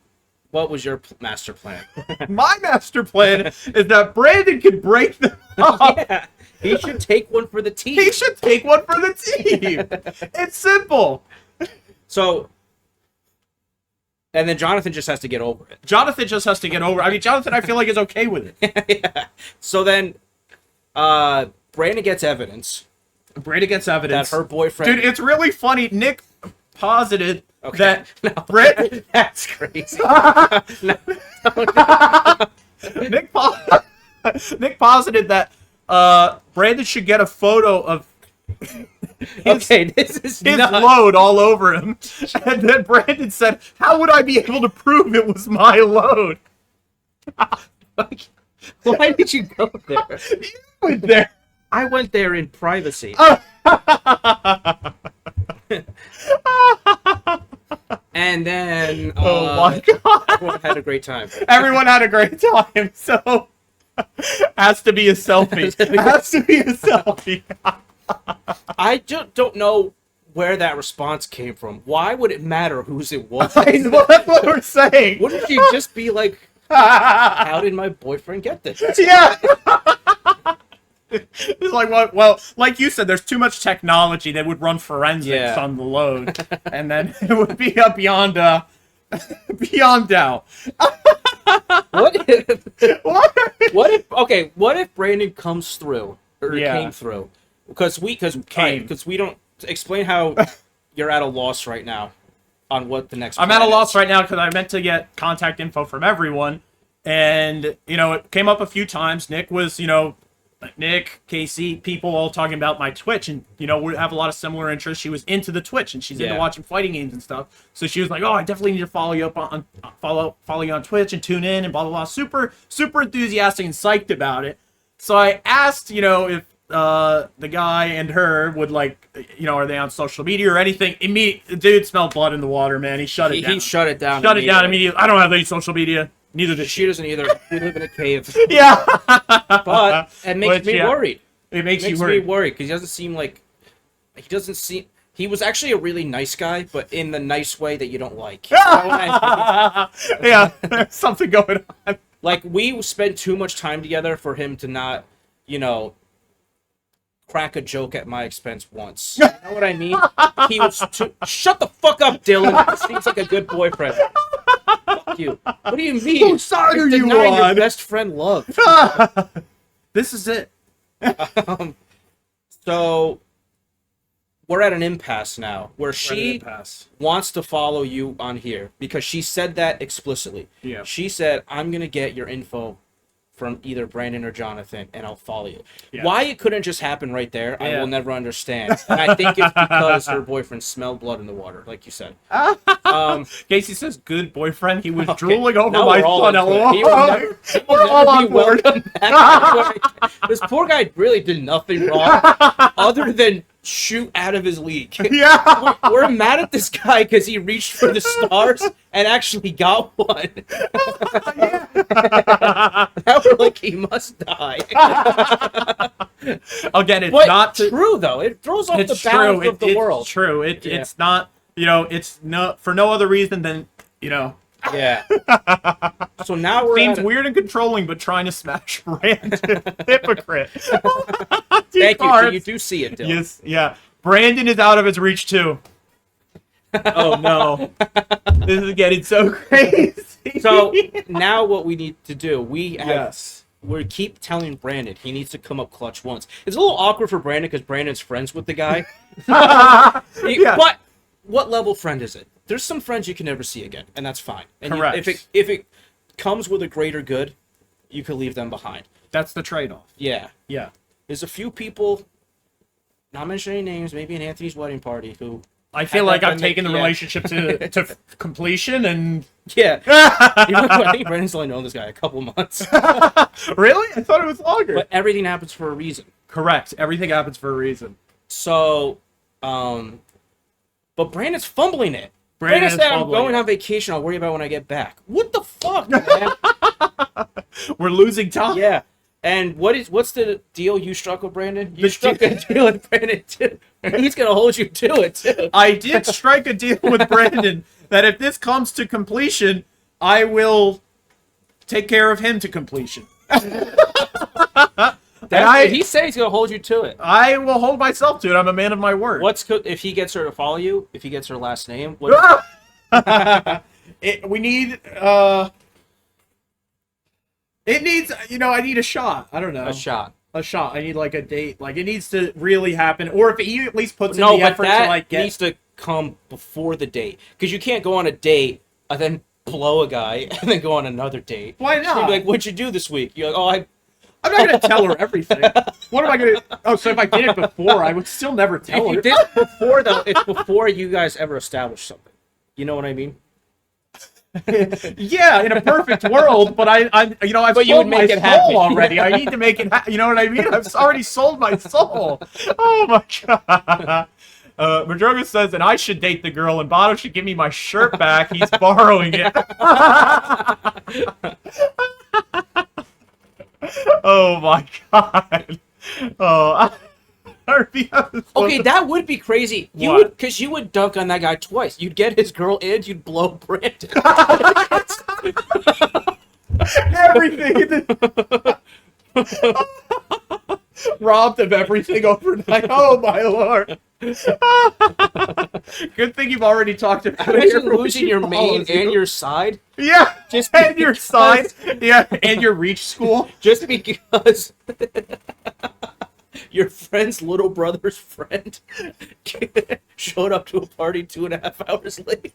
what was your master plan? My master plan is that Brandon can break them up. Yeah. He should take one for the team. He should take one for the team. It's simple. So, and then Jonathan just has to get over it. I mean, Jonathan, I feel like is okay with it. Yeah. So then, Brandon gets evidence. That her boyfriend... Dude, it's really funny. Nick posited that... Brandon... That's crazy. Nick posited that Brandon should get a photo of his load all over him. And then Brandon said, how would I be able to prove it was my load? Why did you go there? You went there. I went there in privacy. And then oh my god, everyone had a great time. Everyone had a great time. So has to be a selfie. I just don't know where that response came from. Why would it matter whose it was? That's what we're saying. Wouldn't you just be like, how did my boyfriend get this? Yeah. It's like, well, like you said, there's too much technology that would run forensics on the load, and then it would be beyond doubt. What if Brandon comes through or came through? Because we don't explain how you're at a loss right now on what the next. I'm at a loss right now because I meant to get contact info from everyone, and it came up a few times. Nick, Casey, people all talking about my Twitch, and we have a lot of similar interests. She was into the Twitch, and she's into watching fighting games and stuff. So she was like, "Oh, I definitely need to follow you up follow you on Twitch and tune in and blah blah blah." Super enthusiastic and psyched about it. So I asked, if the guy and her would are they on social media or anything? The dude smelled blood in the water, man. He shut it down. He shut it down. Shut it down immediately. I don't have any social media. Neither does she. Doesn't either. We live in a cave. Yeah. But it makes me worried. It makes me worried because he doesn't seem. He was actually a really nice guy, but in the nice way that you don't like. Yeah, there's something going on. Like, we spent too much time together for him to not, crack a joke at my expense once. You know what I mean? He was too... Shut the fuck up, Dylan. He seems like a good boyfriend. Fuck you. What do you mean? Whose side are you denying on? Your best friend love. This is it. So we're at an impasse now where she wants to follow you on here because she said that explicitly. Yeah. She said, I'm going to get your info from either Brandon or Jonathan, and I'll follow you. Yeah. Why it couldn't just happen right there, I will never understand. And I think it's because her boyfriend smelled blood in the water, like you said. Casey says, good boyfriend. He was drooling over my son. He will never be welcome back. This poor guy really did nothing wrong other than shoot out of his league. Yeah. We're mad at this guy because he reached for the stars and actually got one. Now we're like, he must die. Again, it's not true though. It throws off the balance of the world. It's true. It's not, it's not for no other reason than, Yeah. So now we're Seems at weird and controlling, but trying to smash Brandon. Hypocrite. Thank you. So you do see it, Dylan. Yes, yeah. Brandon is out of his reach too. Oh no. This is getting so crazy. So now what we need to do, we keep telling Brandon he needs to come up clutch once. It's a little awkward for Brandon because Brandon's friends with the guy. Yeah. But what level friend is it? There's some friends you can never see again, and that's fine. And Correct. If it comes with a greater good, you can leave them behind. That's the trade-off. Yeah. Yeah. There's a few people, not mentioning names, maybe in Anthony's wedding party, who I feel like I've taken the relationship to completion, and yeah. I think Brandon's only known this guy a couple months. really? I thought it was longer. But everything happens for a reason. Correct. Everything happens for a reason. So, but Brandon's fumbling it. Brandon Brandon said, I'm fumbling going it. on vacation. I'll worry about it when I get back. What the fuck, man? We're losing time. Yeah. And what's the deal you struck with Brandon? You struck a deal with Brandon, too. And he's going to hold you to it, too. I did strike a deal with Brandon that if this comes to completion, I will take care of him to completion. He said he's going to hold you to it. I will hold myself to it. I'm a man of my word. If he gets her to follow you, if he gets her last name? We need, it needs, I need a shot. I don't know. A shot. I need like a date. Like it needs to really happen. Or if he at least puts in the effort to like get. Needs to come before the date. Because you can't go on a date and then blow a guy and then go on another date. Why not? She'd be like, what'd you do this week? You're like, I'm not going to tell her everything. What am I going to... Oh, so if I did it before, I would still never tell if her. you did it before, though, it's before you guys ever establish something. You know what I mean? Yeah, in a perfect world, but I've But you sold would my make it happen. soul already. I need to make it you know what I mean? I've already sold my soul. Oh my god. Madroga says, and I should date the girl, and Bato should give me my shirt back. He's borrowing it. Oh my god. Oh, okay, that would be crazy. Because you would dunk on that guy twice. You'd get his girl and you'd blow Brandon. Everything. Robbed of everything overnight. Oh my lord. Good thing you've already talked about it. Imagine losing your main and your side. Yeah, Just and your side. Yeah, and your reach school. Just because your friend's little brother's friend showed up to a party 2.5 hours late.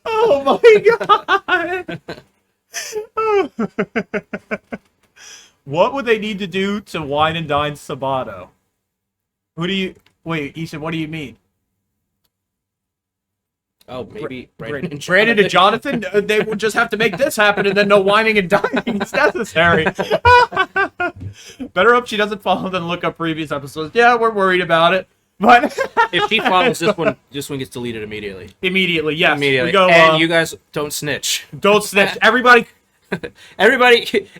Oh my god. What would they need to do to wine and dine Sabato? Wait, Ethan, what do you mean? Oh, maybe Brandon and Jonathan, they would just have to make this happen, and then no whining and dining is necessary. Better hope she doesn't follow than look up previous episodes. Yeah, we're worried about it. But if she follows this one gets deleted immediately. Immediately, yes. Immediately. We go, and you guys don't snitch. Don't snitch. Everybody,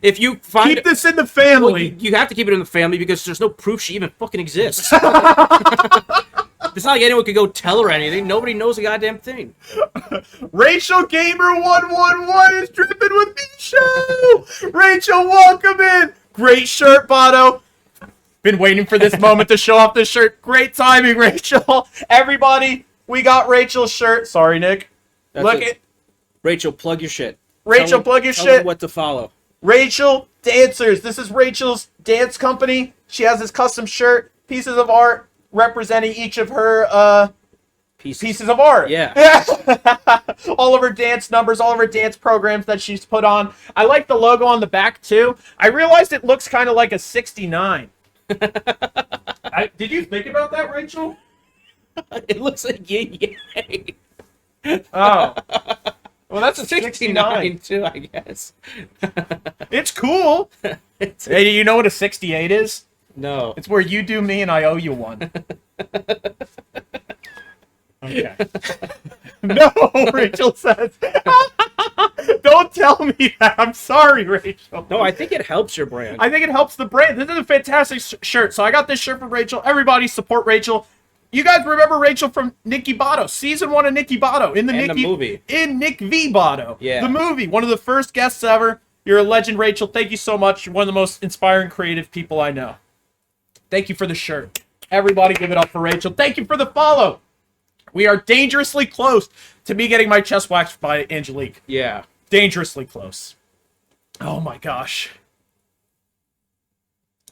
if you find keep this in the family. Well, you have to keep it in the family because there's no proof she even fucking exists. It's not like anyone could go tell her anything. Nobody knows a goddamn thing. Rachel Gamer 111 is dripping with me show. Rachel, welcome in. Great shirt, Bato. Been waiting for this moment to show off this shirt. Great timing, Rachel. Everybody, we got Rachel's shirt. Sorry, Nick. Look at Rachel. Plug your shit. Rachel, plug your tell shit. them what to follow. Rachel Dancers. This is Rachel's dance company. She has this custom shirt, pieces of art representing each of her pieces of art. Yeah. All of her dance numbers, all of her dance programs that she's put on. I like the logo on the back too. I realized it looks kind of like a 69. Did you think about that, Rachel? It looks like yin yang. Oh. Well, that's a 69 too, I guess. It's cool. Hey, you know what a 68 is? No. It's where you do me and I owe you one. Okay. No, Rachel says. Don't tell me that. I'm sorry, Rachel. No, I think it helps your brand. I think it helps the brand. This is a fantastic shirt. So I got this shirt from Rachel. Everybody support Rachel. You guys remember Rachel from NickyBato, season 1 of NickyBato in the movie. In Nick V. Bato. Yeah. The movie, one of the first guests ever. You're a legend, Rachel. Thank you so much. You're one of the most inspiring, creative people I know. Thank you for the shirt. Everybody give it up for Rachel. Thank you for the follow. We are dangerously close to me getting my chest waxed by Angelique. Yeah. Dangerously close. Oh my gosh.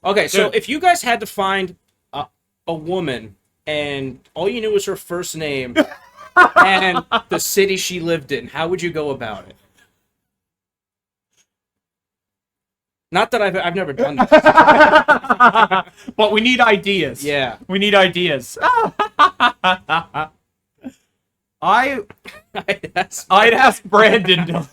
Okay, so if you guys had to find a woman and all you knew was her first name and the city she lived in, how would you go about it? Not that I've never done this. But we need ideas. Yeah. We need ideas. I'd ask Brandon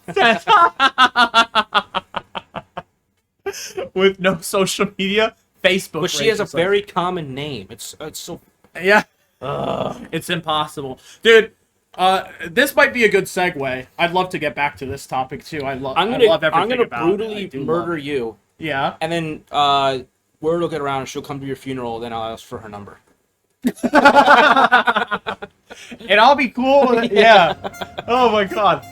with no social media, Facebook. But she has a very common name. It's so... Yeah. It's impossible. Dude, this might be a good segue. I'd love to get back to this topic, too. I love everything about it. I'm gonna brutally murder you. Yeah. And then word will get around and she'll come to your funeral, then I'll ask for her number. And I'll be cool with it. Yeah. Oh, my God.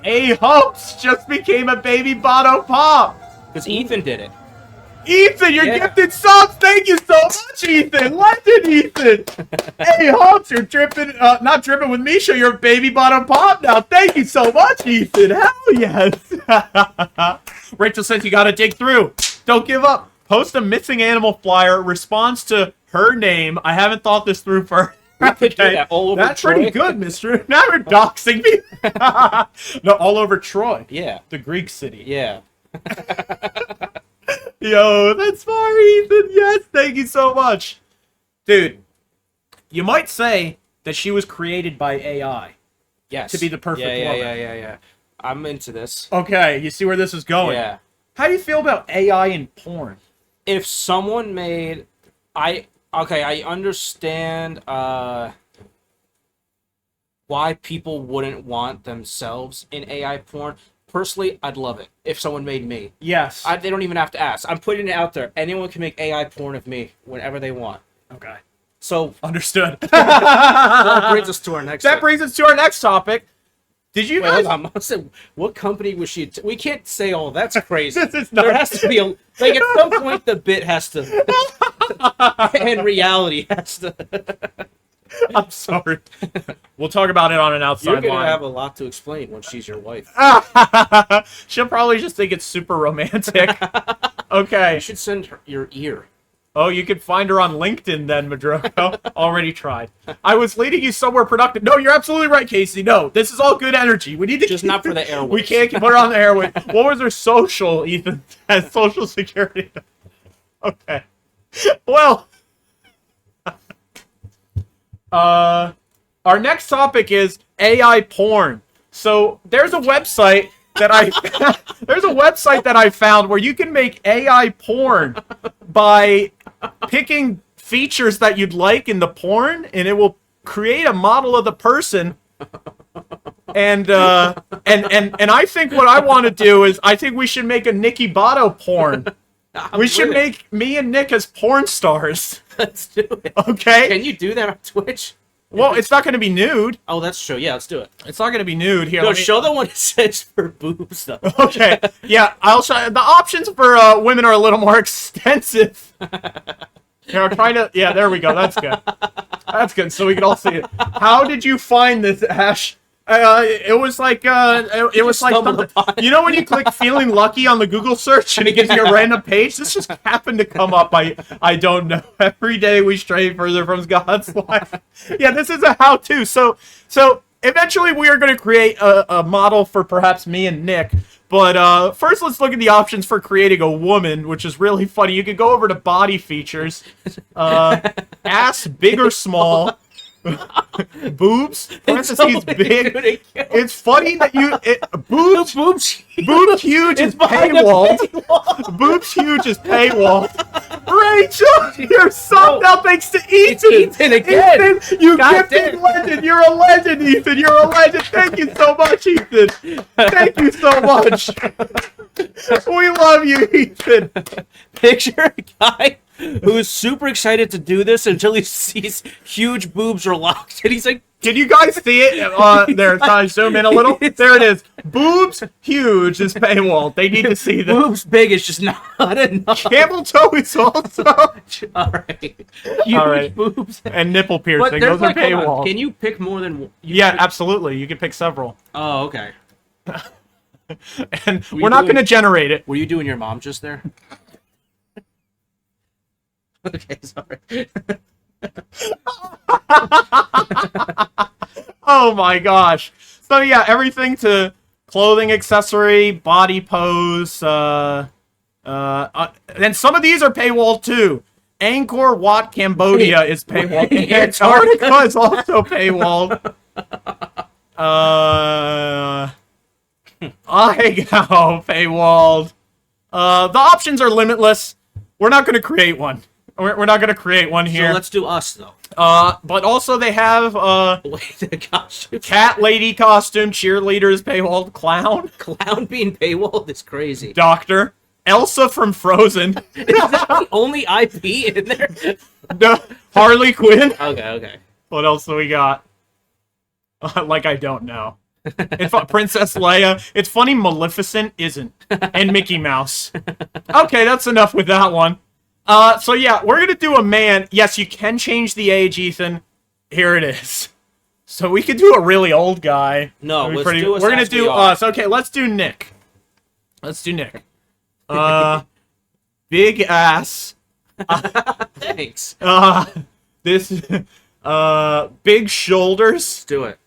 A Hopes just became a baby Bato Pop. Because Ethan did it. Ethan, you're gifted subs. Thank you so much, Ethan. Legend, Ethan. Hey, Hopes, you're dripping, not dripping with Misha. You're a baby Bato Pop now. Thank you so much, Ethan. Hell yes. Rachel says you got to dig through. Don't give up. Post a missing animal flyer. Response to her name. I haven't thought this through for... Okay. That's pretty good, mister. Now we're doxing me. No, all over Troy. Yeah. The Greek city. Yeah. Yo, that's far, Ethan. Yes, thank you so much. Dude, you might say that she was created by AI. Yes. To be the perfect woman. Yeah. I'm into this. Okay, you see where this is going? Yeah. How do you feel about AI in porn? If someone made... I understand why people wouldn't want themselves in AI porn. Personally, I'd love it if someone made me. Yes. They don't even have to ask. I'm putting it out there. Anyone can make AI porn of me whenever they want. Okay. So... Understood. That brings us to our next That brings us to our next topic. Did you guys... Hold on. What company was she... We can't say all that's crazy. This is not... There has to be a... Like, at some point, the bit has to... and reality has to... I'm sorry. We'll talk about it on an outside line. You're going to have a lot to explain when she's your wife. She'll probably just think it's super romantic. Okay. You should send her your ear. Oh, you could find her on LinkedIn then, Madroko. Already tried. I was leading you somewhere productive. No, you're absolutely right, Casey. No, this is all good energy. We need to just not for the airwaves. We can't put her on the airway. What was her social, Ethan? As social security. Okay. Well, our next topic is AI porn. So there's a website that I found where you can make AI porn by picking features that you'd like in the porn, and it will create a model of the person. And I think what I want to do is I think we should make a NickyBato porn. We should make me and Nick as porn stars. Let's do it. Okay. Can you do that on Twitch? Well, it's not going to be nude. Oh, that's true. Yeah, let's do it. It's not going to be nude. Here, no, show the one that says for boobs, though. Okay. Yeah, I'll show. The options for women are a little more extensive. Here, I'm trying to... Yeah, there we go. That's good. That's good. So we can all see it. How did you find this, Ash? It was like something. You know when you click "feeling lucky" on the Google search and it gives you a random page? This just happened to come up. I don't know. Every day we stray further from God's life. Yeah, this is a how-to. So eventually we are going to create a model for perhaps me and Nick. But first, let's look at the options for creating a woman, which is really funny. You can go over to body features, ass big or small. Boobs, parentheses big. It's funny that boobs huge is paywalled. Boobs huge is paywalled. Rachel, you're subbed out thanks to Ethan. Ethan again. Ethan, you gifted legend. You're a legend, Ethan. You're a legend. Thank you so much, Ethan. Thank you so much. We love you, Ethan. Picture a guy who's super excited to do this until he sees huge boobs are locked, and he's like, Can you guys see it? There, can I zoom in a little? There it is. Boobs huge is paywall. They need to see them. boobs big is just not enough. Camel toe is also. All right. Huge All right. boobs. And nipple But piercing. there's Those are like, hold on, paywall. can you pick more than one? Yeah, absolutely. You can pick several. Oh, okay. And we're not going to generate it. Were you doing your mom just there? Okay, sorry. Oh my gosh. So yeah, everything to clothing, accessory, body pose, and some of these are paywall too. Angkor Wat, Cambodia is paywall. Antarctica is also paywall. I paywalled. The options are limitless. We're not going to create one. We're not going to create one here. So let's do us, though. But also they have Wait, the costume. cat lady costume, cheerleaders, paywalled, clown, Clown being paywalled is crazy. doctor, Elsa from Frozen, Is that the only IP in there? no, Harley Quinn. Okay. What else do we got? Like I don't know. It's Princess Leia. It's funny Maleficent isn't, and Mickey Mouse. Okay, that's enough with that one. So yeah, we're gonna do a man. Yes, you can change the age, Ethan. Here it is. So we could do a really old guy. No, That'd be let's do us We're gonna as we do are. us. Okay, let's do Nick. Let's do Nick. Big ass. Thanks. This. Big shoulders. Let's do it.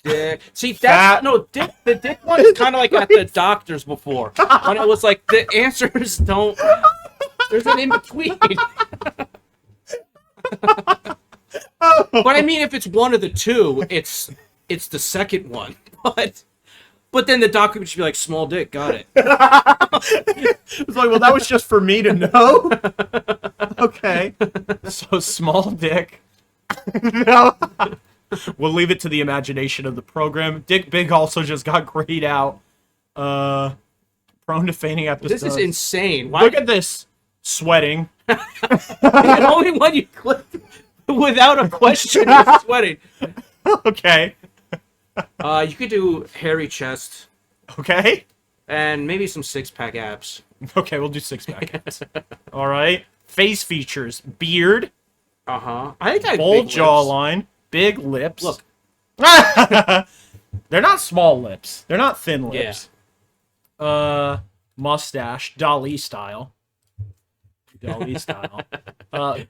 Dick. See, Fat. Dick. The dick one is kind of like at the doctor's before, when it was like the answers don't. There's an in between. But I mean, if it's one of the two, it's the second one. But then the doctor would just be like, "Small dick, got it." It's like, well, that was just for me to know. Okay. So small dick. No. We'll leave it to the imagination of the program. Dick Big also just got grayed out. Prone to fainting after This is studs. insane. Why? Look at this. Sweating. The only one you clicked without a question is sweating. Okay. You could do hairy chest Okay. and maybe some six-pack abs. Okay, we'll do six-pack. All right. Face features. Beard. I think I have Bold big lips. jawline. Big lips. Look. They're not small lips. They're not thin lips. Mustache. Dali style.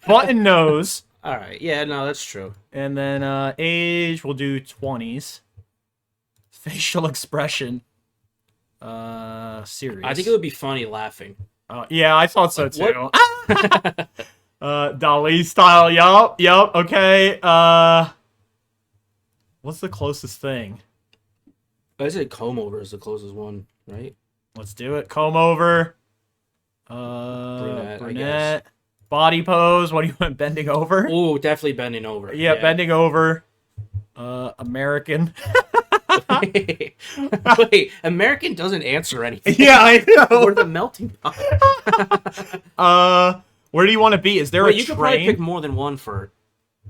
Button nose. All right. Yeah, no, that's true. And then age, we'll do 20s. Facial expression. Serious. I think it would be funny laughing. Yeah, I thought so too. Dali style. Yup. Okay. What's the closest thing? I said comb over is the closest one, right? Let's do it. Comb over. Brunette, I Brunette. Body pose. What do you want? Bending over? Oh, definitely bending over. Yeah, bending over. American. Wait, American doesn't answer anything. Yeah, I know. We're the melting pot. Where do you want to be? Is there Wait, a you train? could probably pick more than one for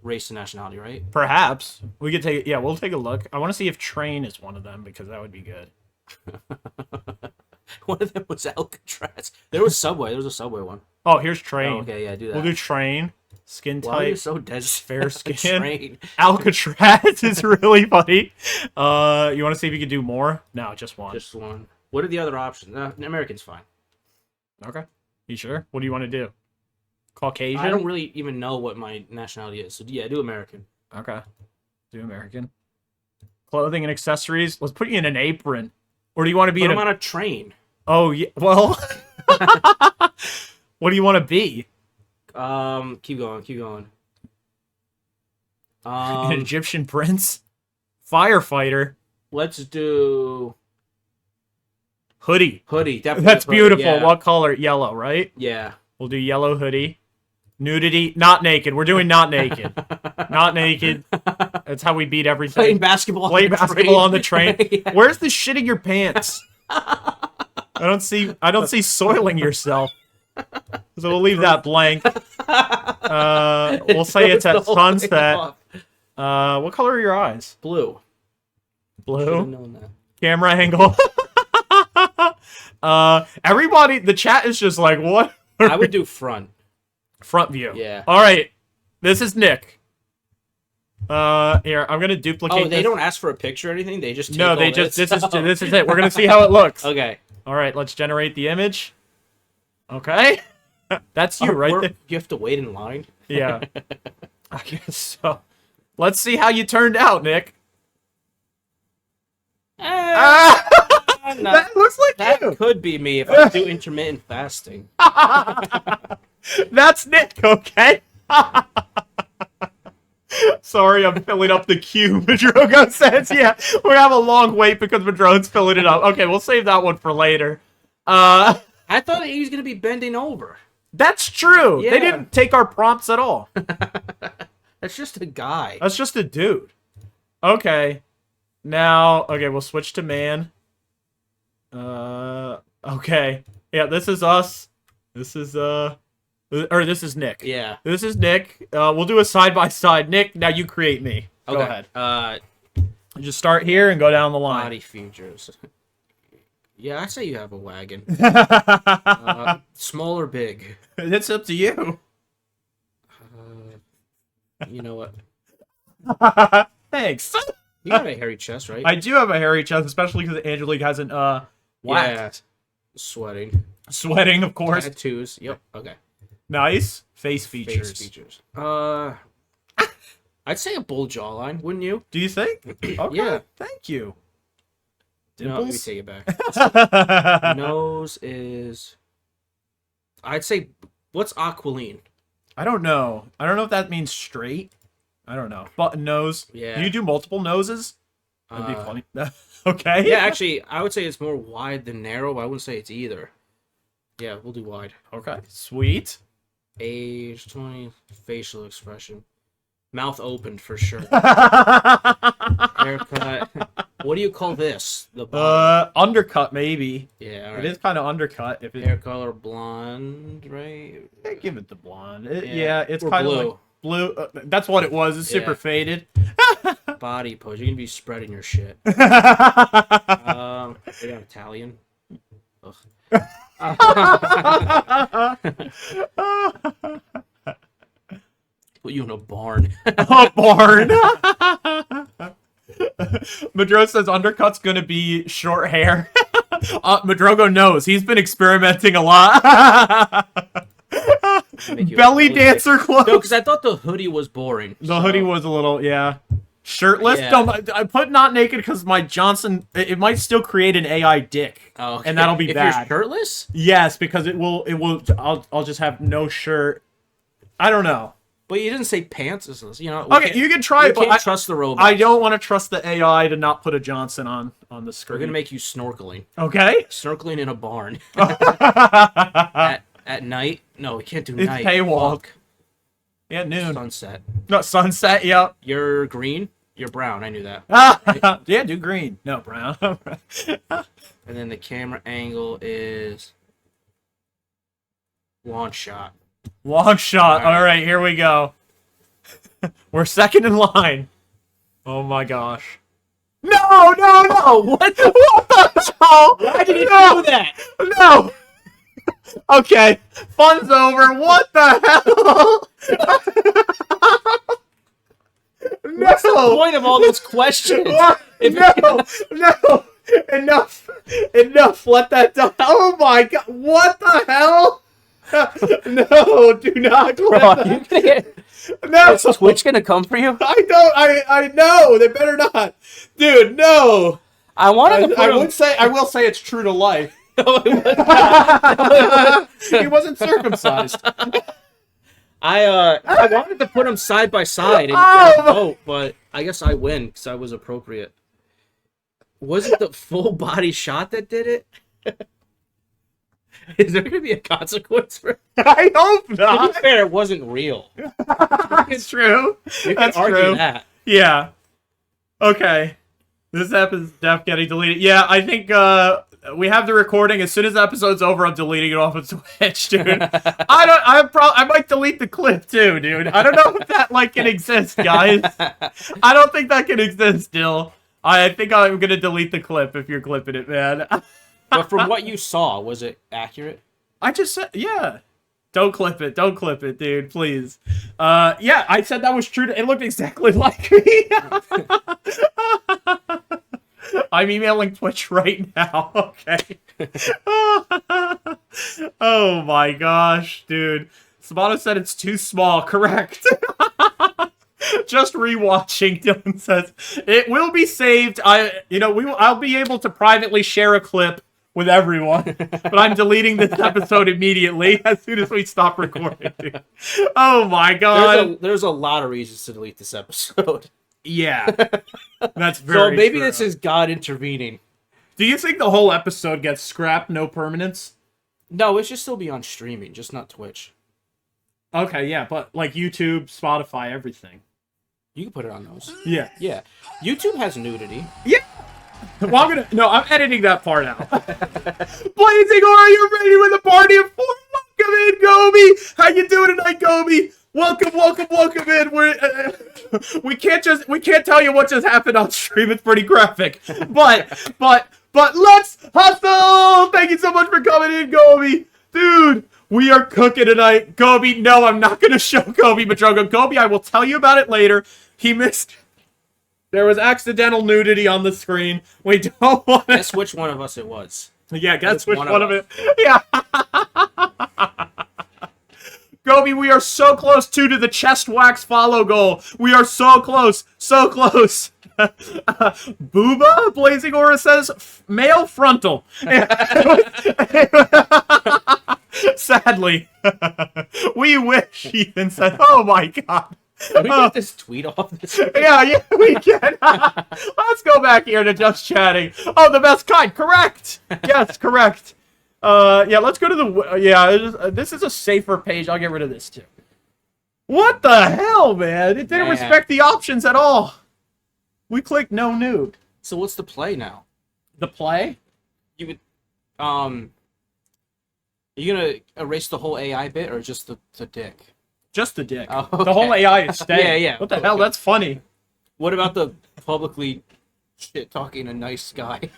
race and nationality, right? Perhaps. We could take. Yeah, we'll take a look. I want to see if train is one of them because that would be good. One of them was Alcatraz. There was Subway. There was a Subway one. Oh, here's train. Oh, okay, yeah, do that. We'll do train. Skin Why are you type. so dead? Fair skin. Train. Alcatraz is really funny. You want to see if you can do more? No, just one. Just one. What are the other options? American's fine. Okay. You sure? What do you want to do? Caucasian? I don't really even know what my nationality is. So yeah, do American. Okay. Do American. Clothing and accessories. Let's put you in an apron. Or do you want to be But in I'm a... on a train. Oh, yeah. Well... What do you want to be? Keep going. An Egyptian prince? Firefighter? Let's do Hoodie. hoodie. Definitely That's hoodie, beautiful. yeah. What color? Yellow, right? Yeah. We'll do yellow hoodie. Nudity. Not naked. We're doing not naked. Not naked. That's how we beat everything. Playing basketball. Play on the basketball train. on the train. Yeah. Where's the shit in your pants? I don't see soiling yourself. So we'll leave that blank. We'll say it's at sunset. What color are your eyes? Blue. Blue? Should've known that. Camera angle. Everybody, the chat is just like, what? I would do front. Front view. Yeah. All right. This is Nick. Here, I'm gonna duplicate. Oh, they don't ask for a picture or anything. They just take No, they all just this is it. We're gonna see how it looks. Okay. All right, let's generate the image. Okay, that's you right there. You have to wait in line. Yeah. I guess so. Let's see how you turned out, Nick. No, That looks like that you. could be me if I do intermittent fasting. That's Nick. Okay. Sorry, I'm filling up the queue. Madrogo says, yeah, we have a long wait because Madrone's filling it up. Okay, we'll save that one for later. I thought he was going to be bending over. That's true. Yeah. They didn't take our prompts at all. That's just a guy. That's just a dude. Okay. Now, okay, we'll switch to man. Okay. Yeah, this is us. This is, this is Nick. Yeah. This is Nick. We'll do a side-by-side. Nick, now you create me. Go Okay. ahead. Just start here and go down the line. Body features. Yeah, I say you have a wagon. Small or big? It's up to you. You know what? Thanks. You got a hairy chest, right? I do have a hairy chest, especially because Angelique hasn't, waxed. Yeah. Sweating. Sweating, of course. Tattoos. Yep. Okay. Nice. Face features. Face features. I'd say a bull jawline, wouldn't you? Do you think? Okay. Yeah. Thank you. No, let me Dimples? take it back. Nose is. I'd say. What's aquiline? I don't know. I don't know if that means straight. I don't know. Button nose. Yeah. Do you do multiple noses? That'd be funny. Okay. Yeah, actually, I would say it's more wide than narrow, but I wouldn't say it's either. Yeah, we'll do wide. Okay. Sweet. Age 20, facial expression. Mouth opened for sure. Haircut. What do you call this? The body. Undercut maybe. Yeah, all It right. is kind of undercut. If it, Hair color blonde, right? give it the blonde. Yeah. It's Or kind of blue. like blue. That's what it was. It's super Yeah. faded. Body pose. You're gonna be spreading your shit. They got Italian. Ugh. Put you in a barn. A barn. Madro says undercut's gonna be short hair. Madrogo knows. He's been experimenting a lot. Make you Belly a dancer clothes. No, because I thought the hoodie was boring. The hoodie was a little, yeah. Shirtless? Yeah. No, I put not naked because my Johnson, it might still create an AI dick. Oh, okay. And that'll be if bad. You're shirtless? Yes, because I'll just have no shirt. I don't know. But you didn't say pants. You know. Okay, you can try it, We but can't trust the robot. I don't want to trust the AI to not put a Johnson on the screen. We're gonna make you snorkeling. Okay. Snorkeling in a barn. at night? No, we can't do It's night. paywall. Fuck. Yeah, noon. Sunset. No, sunset, yep. You're green. You're brown. I knew that. Yeah, do green. No, brown. And then the camera angle is long shot. Long shot. All right. All right, here we go. We're second in line. Oh my gosh. No, no, no! What the hell? Why did you No. do that? No! Okay, fun's over. What the hell? No! What's the point of all those questions? No! Enough! Enough! Let that die. Oh my god! What the hell? No! Do not clip that. No! Is Twitch gonna come for you? I know! They better not! Dude, no! I wanted to put him... I will say it's true to life. He wasn't circumcised. I wanted to put them side by side and vote, but I guess I win because I was appropriate. Was it the full body shot that did it? Is there going to be a consequence for it? I hope To not. be fair, it wasn't real. It's true. You can That's argue true. that. Yeah. Okay. This app is getting deleted. Yeah, I think we have the recording. As soon as the episode's over, I'm deleting it off of Twitch, dude. I might delete the clip too, dude. I don't know if that like can exist, guys. I don't think that can exist still. I think I'm gonna delete the clip if you're clipping it, man. But from what you saw, was it accurate? I just said, yeah. Don't clip it, dude, please. Yeah, I said that was true. It looked exactly like me. I'm emailing Twitch right now. Okay. Oh my gosh, dude. Bato said it's too small. Correct. Just rewatching. Dylan says it will be saved. I'll be able to privately share a clip with everyone, but I'm deleting this episode immediately as soon as we stop recording. Dude. Oh my god. There's a lot of reasons to delete this episode. Yeah. That's very So maybe true. this is God intervening. Do you think the whole episode gets scrapped, no permanence? No, it should still be on streaming, just not Twitch. Okay, yeah, but like YouTube, Spotify, everything. You can put it on those. Yeah. Yeah. YouTube has nudity. Yeah. Well, I'm editing that part out. Blazing, are you ready with a party of four? Welcome in, Gobi. How you doing tonight, Gobi? Welcome in. We can't tell you what just happened on stream. It's pretty graphic. But let's hustle. Thank you so much for coming in, Gobi. Dude, we are cooking tonight. Gobi, no, I'm not going to show Gobi Madrogo. Gobi, I will tell you about it later. He missed... There was accidental nudity on the screen. We don't want to... Guess which one of us it was. Yeah, guess which one of it. Yeah. Gobi, we are so close to the chest wax follow goal. We are so close. So close. Booba? Blazing Aura says male frontal. Sadly. We wish, Ethan said. Oh my god. Can we get this tweet off this? Yeah, we can. Let's go back here to just chatting. Oh, the best kind. Correct. Yes, correct. Yeah, let's go to the... this is a safer page. I'll get rid of this, too. What the hell, man? It didn't respect the options at all. We clicked no nude. So what's the play now? The play? You would... Are you gonna erase the whole AI bit, or just the dick? Just the dick. Oh, okay. The whole AI is staying. Yeah. What the hell? That's funny. What about the publicly shit-talking a nice guy?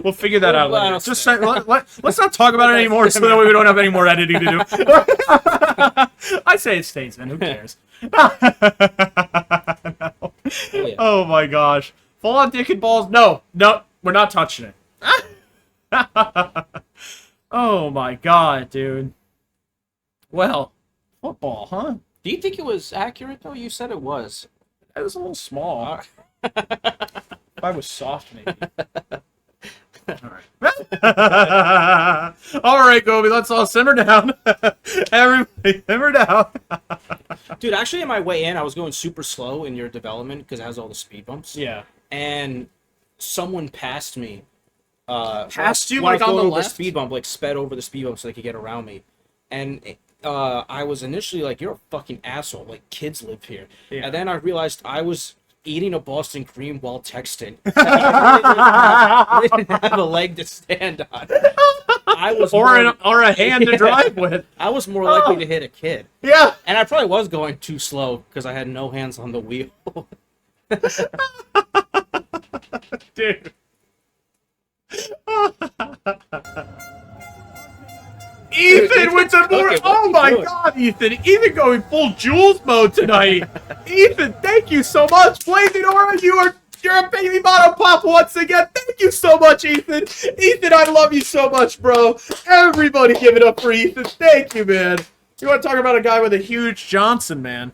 We'll figure that out later. Well, Just say, let's not talk about it anymore so that we don't have any more editing to do. I say it stays, man. Who cares? No. Yeah. Oh my gosh. Full on dick and balls? No, we're not touching it. Oh my god, dude. Well, football, huh? Do you think it was accurate, though? You said it was. It was a little small. If I was soft, maybe. All right, Gobi, let's all simmer down. Everybody, simmer down. Dude, actually, on my way in, I was going super slow in your development because it has all the speed bumps. Yeah. And someone passed me. Passed you, when like, I was on the going over left? speed bump, like, sped over the speed bump so they could get around me. And I was initially like, you're a fucking asshole. Like, kids live here. Yeah. And then I realized I was eating a Boston cream while texting. I didn't have a leg to stand on. I was or a hand to drive with. I was more likely to hit a kid. Yeah. And I probably was going too slow because I had no hands on the wheel. Dude. Ethan with the more. Okay, oh my god, Ethan. Ethan going full Jules mode tonight. Ethan, thank you so much. Blazing Aura, you're a baby bottom pop once again. Thank you so much, Ethan. Ethan, I love you so much, bro. Everybody give it up for Ethan. Thank you, man. You want to talk about a guy with a huge Johnson, man?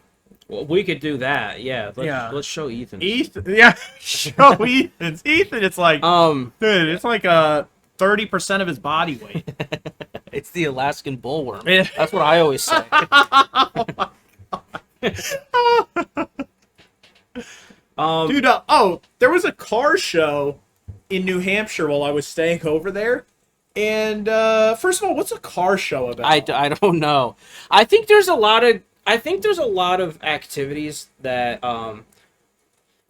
Well, we could do that. Yeah. Let's show Ethan. Ethan, yeah, show Ethan's. Ethan, it's like, dude, it's like 30% of his body weight. It's the Alaskan bullworm. Yeah. That's what I always say. Dude, there was a car show in New Hampshire while I was staying over there. And first of all, what's a car show about? I don't know. I think there's a lot of activities that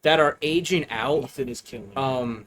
that are aging out. Ethan is killing me.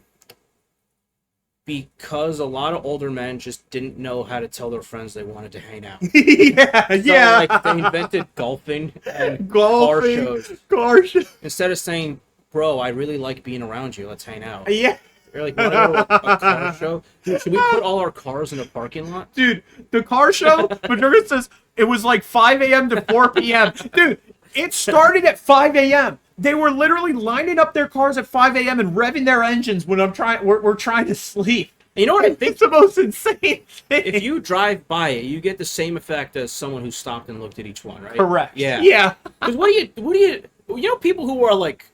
because a lot of older men just didn't know how to tell their friends they wanted to hang out. Yeah, So, yeah. like, they invented golfing and Golfing, car shows. Instead of saying, bro, I really like being around you, let's hang out. Yeah. You're like, want to go to a car show? Dude, should we put all our cars in a parking lot? Dude, the car show, Madruga says it was like 5 a.m. to 4 p.m. Dude, it started at 5 a.m. They were literally lining up their cars at 5 a.m. and revving their engines when we're trying to sleep. You know what I think? It's the most insane thing. If you drive by it, you get the same effect as someone who stopped and looked at each one, right? Correct. Yeah. Yeah. Because you know, people who are like,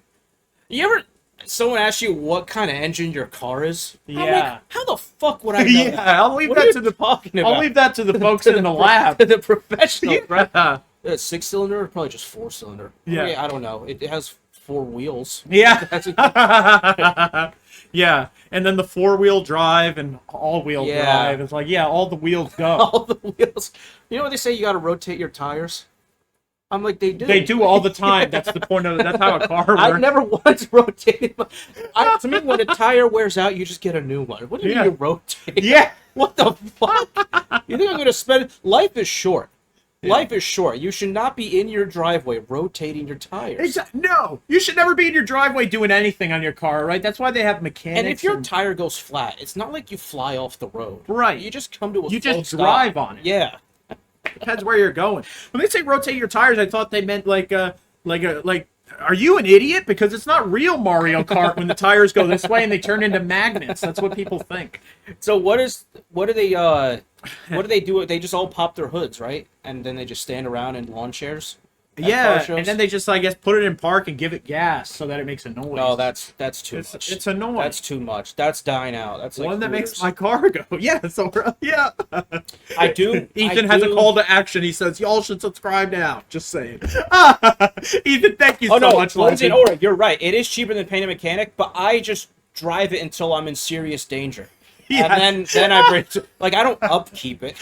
someone asks you what kind of engine your car is? I'm Yeah. like, how the fuck would I know Yeah, that? I'll leave What are that you to the talking about? I'll leave that to the folks in the lab. The professional, right? Yeah. 6-cylinder or probably just 4-cylinder? Yeah. I don't know. It has 4 wheels. Yeah. That's a, Yeah. And then the 4-wheel drive and all-wheel Yeah. drive. It's like, yeah, all the wheels go. all the wheels. You know what they say? You got to rotate your tires. I'm like, they do. They do all the time. That's the point of that's how a car works. I've never once rotated. To me, when a tire wears out, you just get a new one. What do you mean you rotate? Yeah. What the fuck? You think I'm going to spend... Life is short. Life is short. You should not be in your driveway rotating your tires. No, you should never be in your driveway doing anything on your car, right? That's why they have mechanics. And if your tire goes flat, it's not like you fly off the road. Right. You just come to a you full just stop. drive on it. Yeah. Depends where you're going. When they say rotate your tires, I thought they meant like. Are you an idiot? Because it's not real Mario Kart when the tires go this way and they turn into magnets. That's what people think. So what do they do? They just all pop their hoods, right? And then they just stand around in lawn chairs? at car shows? And then they just, I guess, put it in park and give it gas so that it makes a noise. No, that's too much. It's annoying. That's too much. That's dying out. That's like one that Hooters. makes my car go. Yeah, so yeah. I do. Ethan I has do. a call to action. He says, "Y'all should subscribe now." Just saying. Ethan, thank you Oh so no, much. Lindsay, Lindsay. Ora, you're right. It is cheaper than paying a mechanic, but I just drive it until I'm in serious danger. Yes. And then I bring it like I don't upkeep it.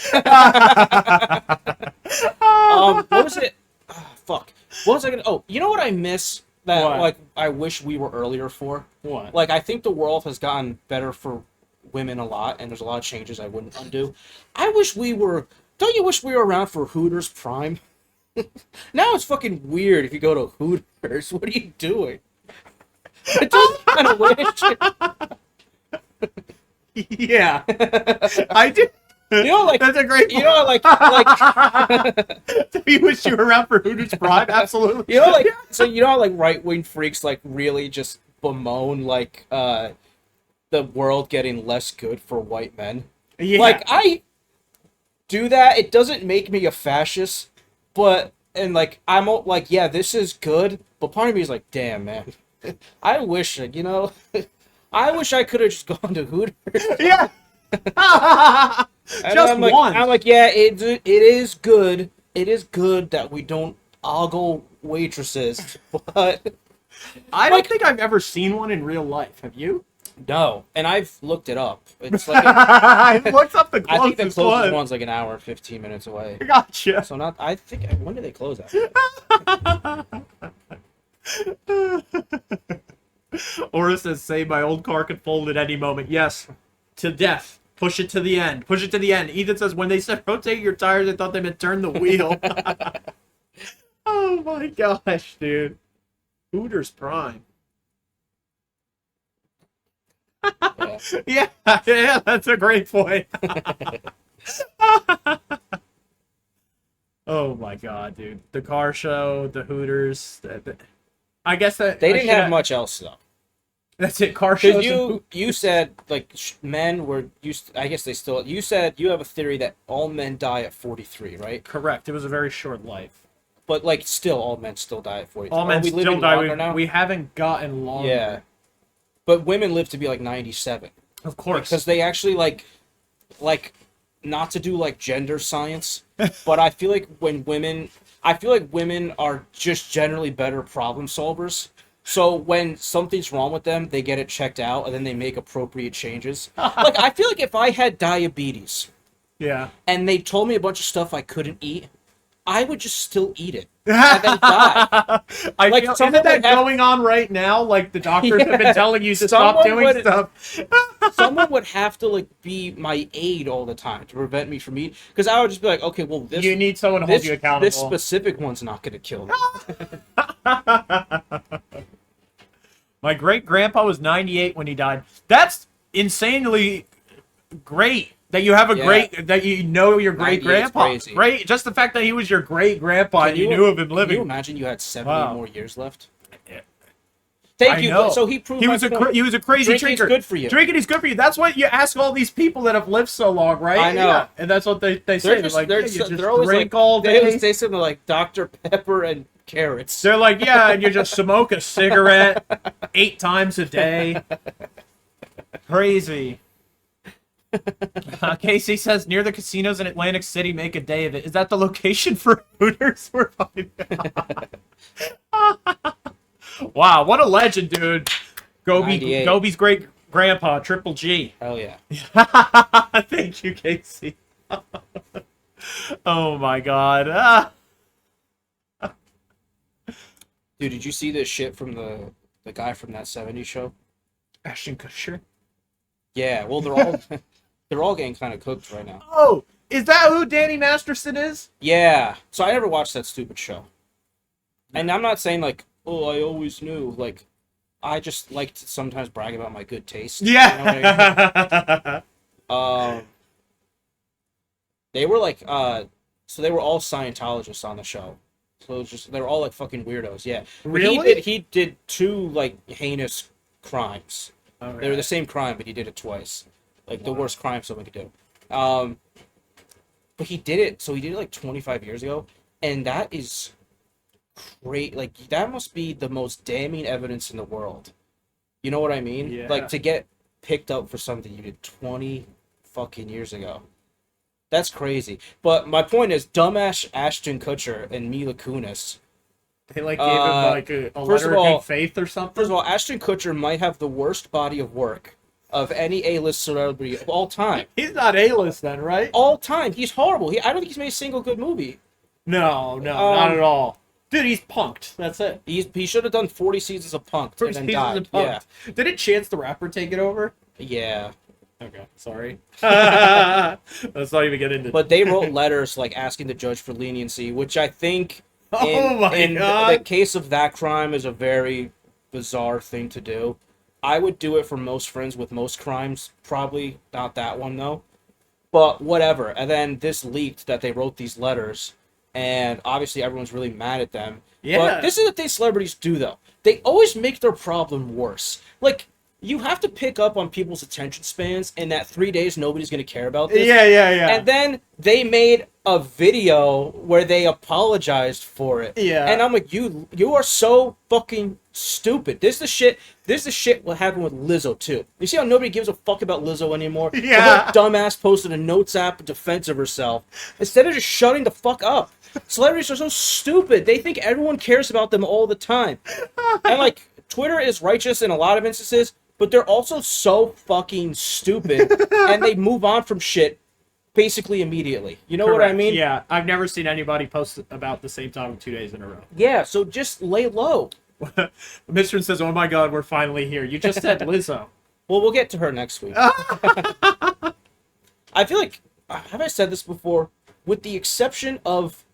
What was it? Oh, fuck. What was I gonna? Oh, you know what I miss that What? like I wish we were earlier for? What? Like I think the world has gotten better for women a lot, and there's a lot of changes I wouldn't undo. I wish we were. Don't you wish we were around for Hooters Prime? Now it's fucking weird if you go to Hooters. What are you doing? I do kind of wish. Yeah, I do. You know, like That's a great. you know, like You wish you were around for Hooters Prime? Absolutely. you know, like so you know, how, like right wing freaks like really just bemoan like the world getting less good for white men. Yeah. Like I do that. It doesn't make me a fascist, but and like I'm like yeah, this is good. But part of me is like, damn man, I wish I wish I could have just gone to Hooters. Yeah. And Just I'm like, one. I'm like, yeah, it is good. It is good that we don't ogle waitresses, but I don't think I've ever seen one in real life. Have you? no. And I've looked it up. It's like What's up the I think the closest closest one? one's like an hour and 15 minutes away. Gotcha. So not. I think when did they close that? Aura says, "Say my old car could fold at any moment." Yes, to death. Push it to the end. Push it to the end. Ethan says, "When they said rotate your tires, I thought they meant turn the wheel." Oh my gosh, dude. Hooters Prime. Yeah. Yeah, that's a great point. Oh my god, dude. The car show, the Hooters. I guess that They didn't have much else though. That's it. Car shows. Because you said like men were used. I guess they still. You said you have a theory that all men die at 43, right? Correct. It was a very short life. But like still, all men still die at 43. All men we still living die. longer now? We haven't gotten longer. Yeah. But women live to be like 97 Of course. because they actually like not to do like gender science, but I feel like women are just generally better problem solvers. So when something's wrong with them, they get it checked out and then they make appropriate changes. Like I feel like if I had diabetes Yeah. and they told me a bunch of stuff I couldn't eat, I would just still eat it and then die. I Like, feel, someone isn't that would have- going on right now? Like the doctors have been telling you to stop Someone doing would- stuff. Someone would have to like be my aide all the time to prevent me from eating, because I would just be like, okay, well, this You need someone to hold you accountable. this specific one's not gonna kill me. My great-grandpa was 98 when he died. That's insanely great that you have a that you know your great-grandpa. Crazy. Great, just the fact that he was your great-grandpa and you knew of him living. Can you imagine you had 70 more years left? Yeah. Thank you. Know. So he proved he was a crazy drinker. Good for you. Drinking is good for you. That's what you ask all these people that have lived so long, right? I know. Yeah. And that's what they say. They're always drink like, all day. They always say something like Dr. Pepper and carrots. They're like, yeah, and you just smoke a cigarette 8 times a day. Crazy. Casey says, near the casinos in Atlantic City, make a day of it. Is that the location for Hooters? We're finding out. Wow, what a legend, dude. Gobi's great grandpa, Triple G. Hell yeah. Thank you, Casey. Oh my god. Dude, did you see this shit from the guy from that 70s show? Ashton Kutcher? Yeah, well, they're all getting kind of cooked right now. Oh, is that who Danny Masterson is? Yeah. So I never watched that stupid show. And I'm not saying like, oh, I always knew. Like, I just like to sometimes brag about my good taste. Yeah. You know what I mean? They were like, so they were all Scientologists on the show. So it was just, they were all like fucking weirdos. Yeah. Really? He did 2 like heinous crimes. Right. They were the same crime, but he did it twice. Like the worst crime someone could do. But he did it. So he did it like 25 years ago, and that is great. Like that must be the most damning evidence in the world. You know what I mean? Yeah. Like to get picked up for something you did 20 fucking years ago. That's crazy. But my point is, dumbass Ashton Kutcher and Mila Kunis. They like gave him like a letter of good faith or something. First of all, Ashton Kutcher might have the worst body of work of any A-list celebrity of all time. He's not A-list then, right? All time. He's horrible. I don't think he's made a single good movie. No, not at all. Dude, he's punked. That's it. He should have done 40 seasons of Punked and then died. Yeah. Didn't Chance the Rapper take it over? Yeah. Okay, sorry. Let's not even get into it. But they wrote letters like asking the judge for leniency, which I think in God. the case of that crime is a very bizarre thing to do. I would do it for most friends with most crimes. Probably not that one though. But whatever. And then this leaked that they wrote these letters, and obviously everyone's really mad at them. Yeah. But this is what these celebrities do though. They always make their problem worse. Like, you have to pick up on people's attention spans, and that 3 days nobody's going to care about this. Yeah. And then they made a video where they apologized for it. Yeah. And I'm like, you are so fucking stupid. This is the shit what happened with Lizzo too. You see how nobody gives a fuck about Lizzo anymore? Yeah. The whole dumbass posted a notes app in defense of herself instead of just shutting the fuck up. Celebrities are so stupid. They think everyone cares about them all the time. And like, Twitter is righteous in a lot of instances, but they're also so fucking stupid, and they move on from shit basically immediately. You know what I mean? Yeah, I've never seen anybody post about the same topic 2 days in a row. Yeah, so just lay low. Mr. says, oh my god, we're finally here. You just said Lizzo. Well, we'll get to her next week. I feel like, have I said this before? With the exception of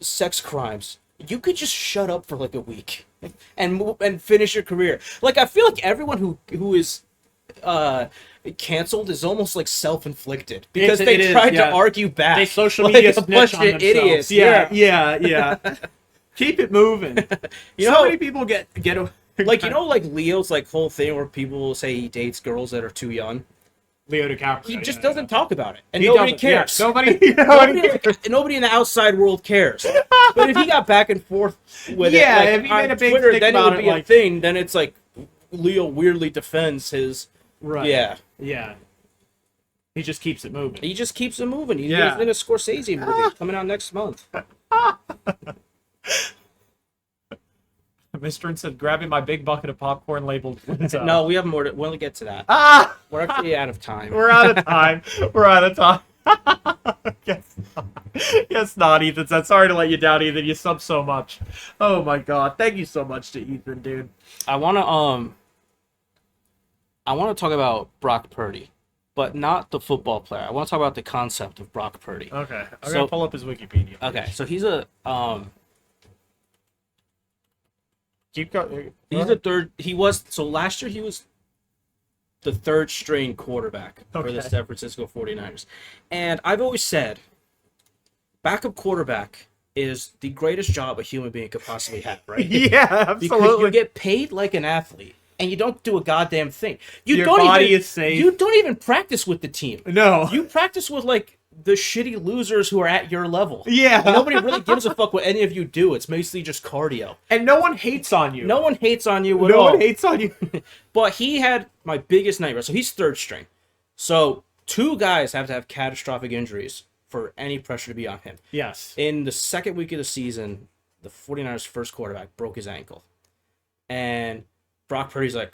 sex crimes, you could just shut up for like a week and move and finish your career. Like, I feel like everyone who is canceled is almost like self-inflicted because they tried to argue back. They social like media a bunch of idiots. Yeah. Keep it moving. You know, so many people get like, you know, like Leo's like whole thing where people will say he dates girls that are too young. Leo DiCaprio. He just doesn't talk about it, and He nobody doesn't. cares. Yeah, nobody Nobody in the outside world cares. But if he got back and forth with it, like, if he made a big Twitter, thing then it about would it, be like, a thing. Then it's like Leo weirdly defends his. Right. Yeah. He just keeps it moving. He just keeps it moving. He's in a Scorsese movie coming out next month. Mr. said, grabbing my big bucket of popcorn labeled. No, we have more. We'll get to that. We're actually out of time. We're out of time. Yes, not, Ethan said. Sorry to let you down, Ethan. You sub so much. Oh my god. Thank you so much to Ethan, dude. I want to I want to talk about Brock Purdy, but not the football player. I want to talk about the concept of Brock Purdy. Okay. I'm gonna pull up his Wikipedia. Okay, so he's a Keep going. he's the third. He was so last year he was the third string quarterback for the San Francisco 49ers. And I've always said backup quarterback is the greatest job a human being could possibly have, right? Yeah, absolutely. Because you get paid like an athlete and you don't do a goddamn thing. Your body is safe. You don't even practice with the team. No. You practice with like the shitty losers who are at your level. Yeah. Nobody really gives a fuck what any of you do. It's mostly just cardio. And no one hates on you. No one hates on you at No all. one hates on you. But he had my biggest nightmare. So he's third string. So 2 guys have to have catastrophic injuries for any pressure to be on him. Yes. In the second week of the season, the 49ers' first quarterback broke his ankle. And Brock Purdy's like,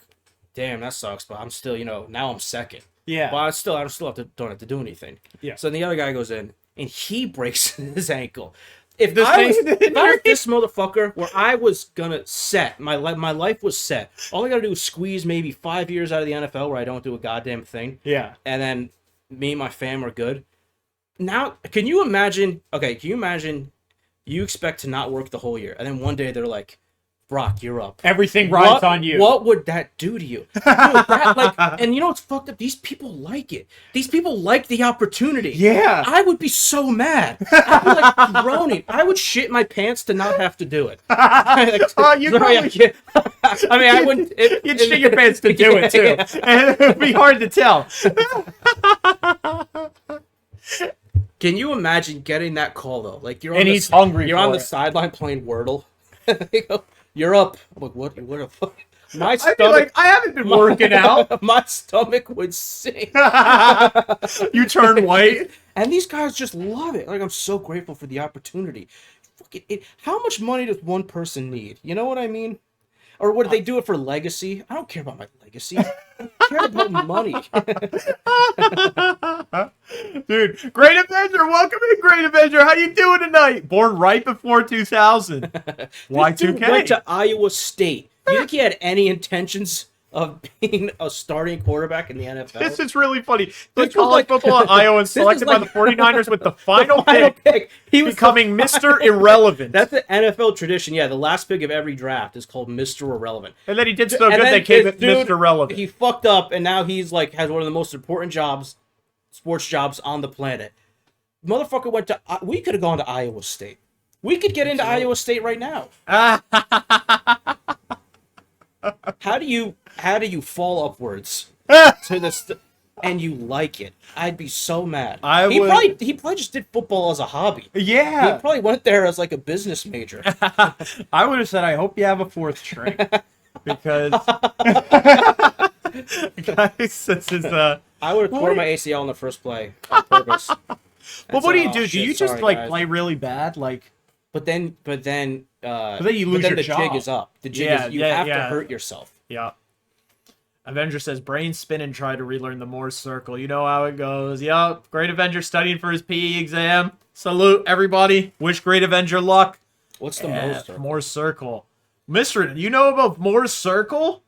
damn, that sucks, but I'm still, now I'm second. Yeah. But I still don't have to do anything. Yeah. So the other guy goes in and he breaks his ankle. If This I was thing- this motherfucker where I was gonna set my life was set. All I gotta do is squeeze maybe 5 years out of the NFL where I don't do a goddamn thing. Yeah. And then me and my fam are good. Now, can you imagine? Okay, can you imagine? You expect to not work the whole year, and then one day they're like, "Brock, you're up." Everything rides on you. What would that do to you? Dude, and you know what's fucked up? These people like it. These people like the opportunity. Yeah. I would be so mad. I'd be like groaning. I would shit my pants to not have to do it. Oh, you probably I mean, I wouldn't. You'd shit your pants to do it, too. And it would be hard to tell. Can you imagine getting that call, though? Like, you're on And the, he's hungry You're for on the it. sideline playing Wordle. They go, you're up. I'm like, what the fuck? My I'd be stomach, like, I haven't been working out. my stomach would sink. You turn white. And these guys just love it. Like, I'm so grateful for the opportunity. How much money does one person need? You know what I mean? Or would they do it for legacy? I don't care about my legacy. I care about money. Dude, Great Avenger, welcome in, Great Avenger. How you doing tonight? Born right before 2000. This dude went to Iowa State. You think he had any intentions of being a starting quarterback in the NFL? This is really funny. This This was college like- football in Iowa and this is selected by like- the 49ers with the final pick, He was becoming Mr. Irrelevant. That's the NFL tradition. Yeah, the last pick of every draft is called Mr. Irrelevant. And then he did so And good then they gave this it dude, Mr. Relevant. He fucked up, and now he's like has one of the most important jobs, sports jobs on the planet. Motherfucker went to. We could have gone to Iowa State. We could get into Iowa State right now. How do you fall upwards to this, and you like it? I'd be so mad. He probably just did football as a hobby. Yeah. He probably went there as like a business major. I would have said, I hope you have a fourth string. Because, guys, this is, I would have torn my ACL in the first play on purpose. well, what do you do? Shit, Do you just, sorry, like, guys. play really bad? Like, But then you lose your the job. jig is up. The jig is you have to hurt yourself. yeah. Avenger says, brain spin and try to relearn the Morse circle. You know how it goes. Yup. Great Avenger studying for his PE exam. Salute, everybody. Wish Great Avenger luck. What's the Morse circle? Morse circle. Mister, you know about Morse circle?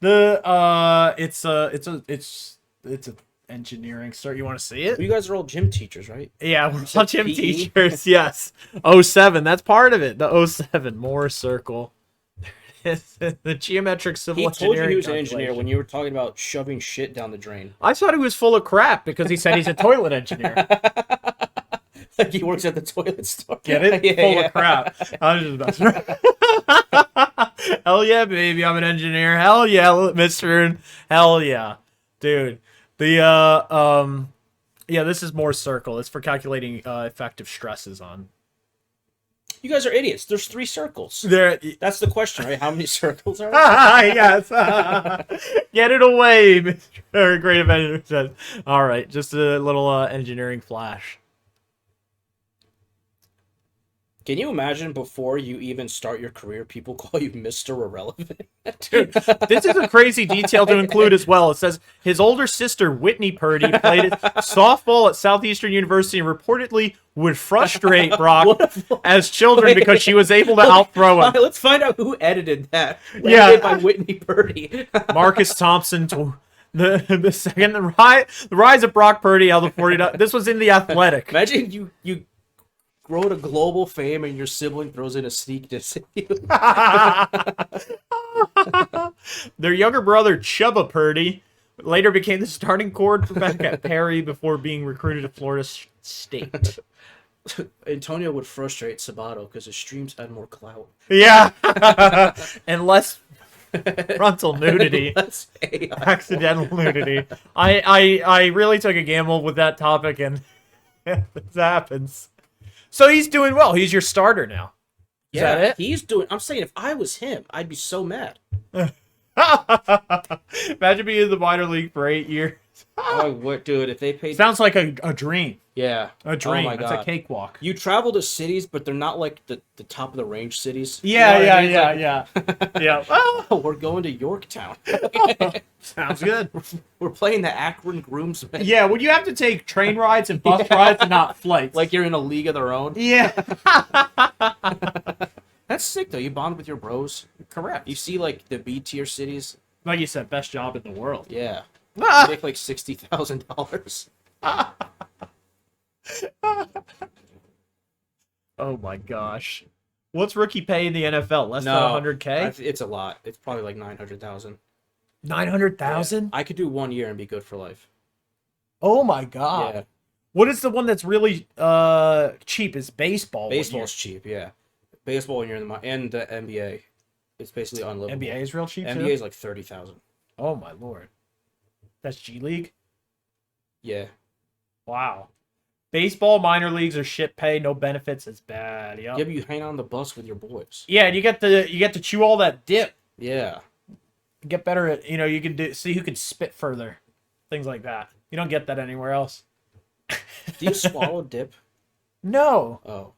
It's a engineering cert. You want to see it? You guys are all gym teachers, right? Yeah, we're all gym PE? teachers. Yes. '07. That's part of it. The '07 Morse circle. The geometric civil He told you engineering he was an calculation. engineer when you were talking about shoving shit down the drain. I thought he was full of crap because he said he's a toilet engineer. Like he works at the toilet store. Get it? Yeah, Full yeah. of crap. I was just Hell yeah, baby, I'm an engineer. Hell yeah, mister. Hell yeah. Dude. The yeah, this is Morse circle. It's for calculating effective stresses on. You guys are idiots. There's 3 circles. There That's the question, right? How many circles are there? yes. Get it away, Mr. Great Avenger says. All right, just a little engineering flash. Can you imagine before you even start your career, people call you Mr. Irrelevant? Dude, this is a crazy detail to include as well. It says his older sister, Whitney Purdy, played softball at Southeastern University and reportedly would frustrate Brock as children because she was able to outthrow him. Let's find out who edited that. Yeah. Edited by Whitney Purdy. Marcus Thompson The second, the rise of Brock Purdy, how the 49. This was in The Athletic. Imagine you grow to global fame and your sibling throws in a sneak diss at you. Their younger brother, Chubba Purdy, later became the starting quarterback at Perry before being recruited to Florida State. Antonio would frustrate Sabato because his streams had more clout. Yeah. And less frontal nudity. That's AI. Accidental nudity. I really took a gamble with that topic, and this happens. So he's doing well. He's your starter now. Is Yeah, that it? he's doing. I'm saying if I was him, I'd be so mad. Imagine being in the minor league for 8 years. I would, dude. If they paid, Sounds like a dream. yeah, A dream. Oh my It's God. a cakewalk. You travel to cities, but they're not like the top of the range cities. Yeah, You know what I mean? yeah. Yeah. Oh, Oh, we're going to Yorktown. sounds good. We're playing the Akron Groomsmen. Yeah, would you have to take train rides and bus rides and not flights? Like you're in a league of their own. yeah. That's sick though. You bond with your bros. Correct. You see like the B tier cities. Like you said, best job in the world. Yeah. You Ah! make like $60,000. Oh my gosh. What's rookie pay in the NFL? Less than 100K? It's a lot. It's probably like 900,000. 900,000? I could do 1 year and be good for life. Oh my god. Yeah. What is the one that's really cheap? Is baseball. Baseball's cheap. Yeah. Baseball when you're in the NBA. It's basically unlivable. NBA is real cheap. NBA too? is like 30,000. Oh my lord. That's G League? Yeah. Wow. Baseball minor leagues are shit pay, no benefits. It's bad. Yep. Yeah, but you hang on the bus with your boys. Yeah, and you get to chew all that dip. Yeah. Get better at, you can see who can spit further. Things like that. You don't get that anywhere else. Do you swallow dip? No. Oh.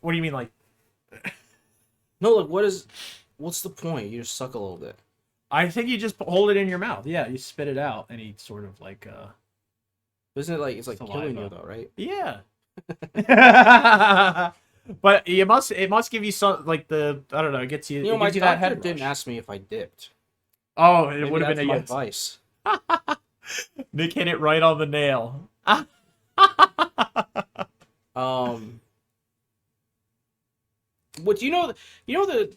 What do you mean, like? No, like what's the point? You just suck a little bit. I think you just hold it in your mouth. Yeah, you spit it out, and he sort of like Isn't it like it's like killing Saliva. you though, right? Yeah. But it must give you some like I don't know, it gets you. You know, it my gives you that doctor head didn't rush. ask me if I dipped. Oh, it Maybe would have that's been a my yes. advice. Nick hit it right on the nail. What do you know? You know the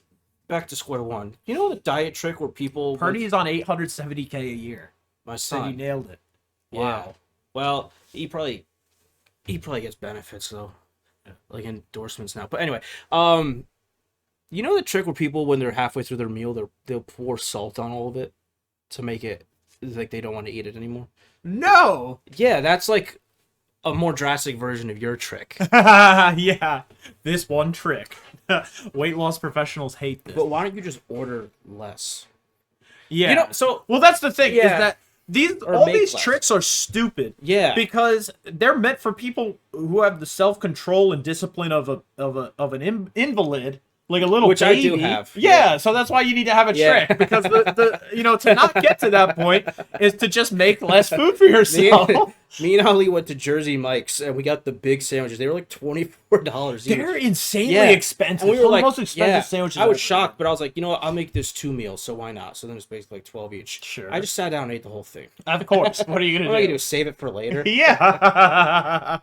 back to square one. You know the diet trick where people Purdy is on 870K a year. my So he son. nailed it. Yeah. Wow. Well, he probably gets benefits though, like endorsements now. But anyway, you know the trick where people when they're halfway through their meal, they'll pour salt on all of it to make it like they don't want to eat it anymore. No. Yeah, that's like a more drastic version of your trick. Yeah. This one trick. Weight loss professionals hate this. But why don't you just order less? Yeah. You know, so well, that's the thing. Yeah. Is that Or all make these less. tricks are stupid. yeah, Because they're meant for people who have the self-control and discipline of an invalid, like a little Which baby. I do have. Yeah, so that's why you need to have a Yeah. trick, because the to not get to that point is to just make less food for yourself. me and Ali went to Jersey Mike's and we got the big sandwiches. They were like $24 each. They're insanely Yeah. expensive. And we were Some of like, the most expensive yeah, sandwiches. I was ever. shocked, but I was like, you know what? I'll make this 2 meals, so why not? So then it's basically like 12 each. Sure. I just sat down and ate the whole thing. Of course. What are you What am gonna I do? gonna do? Save it for later? Yeah.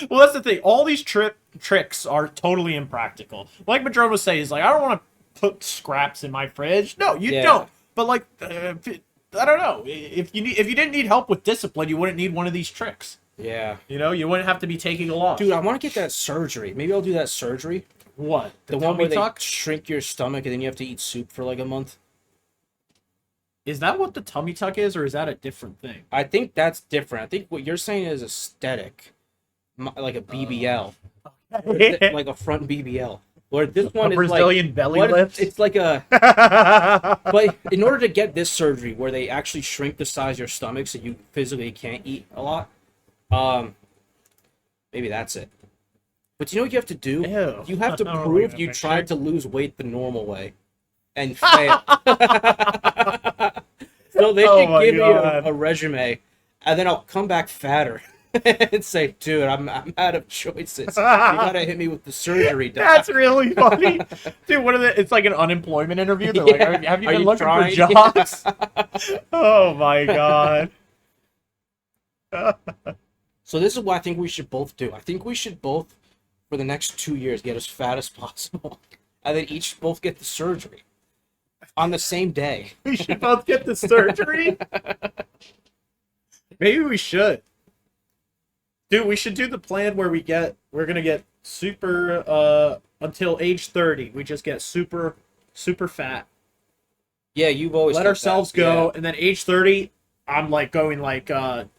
Well, that's the thing. All these tricks are totally impractical. Like Madrone was saying, he's like, I don't want to put scraps in my fridge. No, you Yeah. don't. But like, I don't know. If you didn't need help with discipline, you wouldn't need one of these tricks. Yeah. You wouldn't have to be taking a loss. Dude, I want to get that surgery. Maybe I'll do that surgery. What? The one where tummy tuck? they shrink your stomach and then you have to eat soup for like a month. Is that what the tummy tuck is, or is that a different thing? I think that's different. I think what you're saying is aesthetic, like a BBL, like a front BBL. Or this one A is Brazilian like, belly what- lift? It's like a. But in order to get this surgery, where they actually shrink the size of your stomach so you physically can't eat a lot, maybe that's it. But you know what you have to do? Ew. You have to I don't prove like you that tried picture. to lose weight the normal way, and fail. So they Oh should my give me God. a resume, and then I'll come back fatter. and say, dude, I'm out of choices. You gotta hit me with the surgery, doc. That's really funny. Dude, it's like an unemployment interview. They're like, have you been looking for jobs? Oh my god. So this is what I think we should both do. I think we should both, for the next 2 years, get as fat as possible. And then both get the surgery. On the same day. We should both get the surgery? Maybe we should. Dude, we should do the plan where we're gonna get super, until age 30. We just get super fat. Yeah, you've always let ourselves go, and then age 30, I'm like going like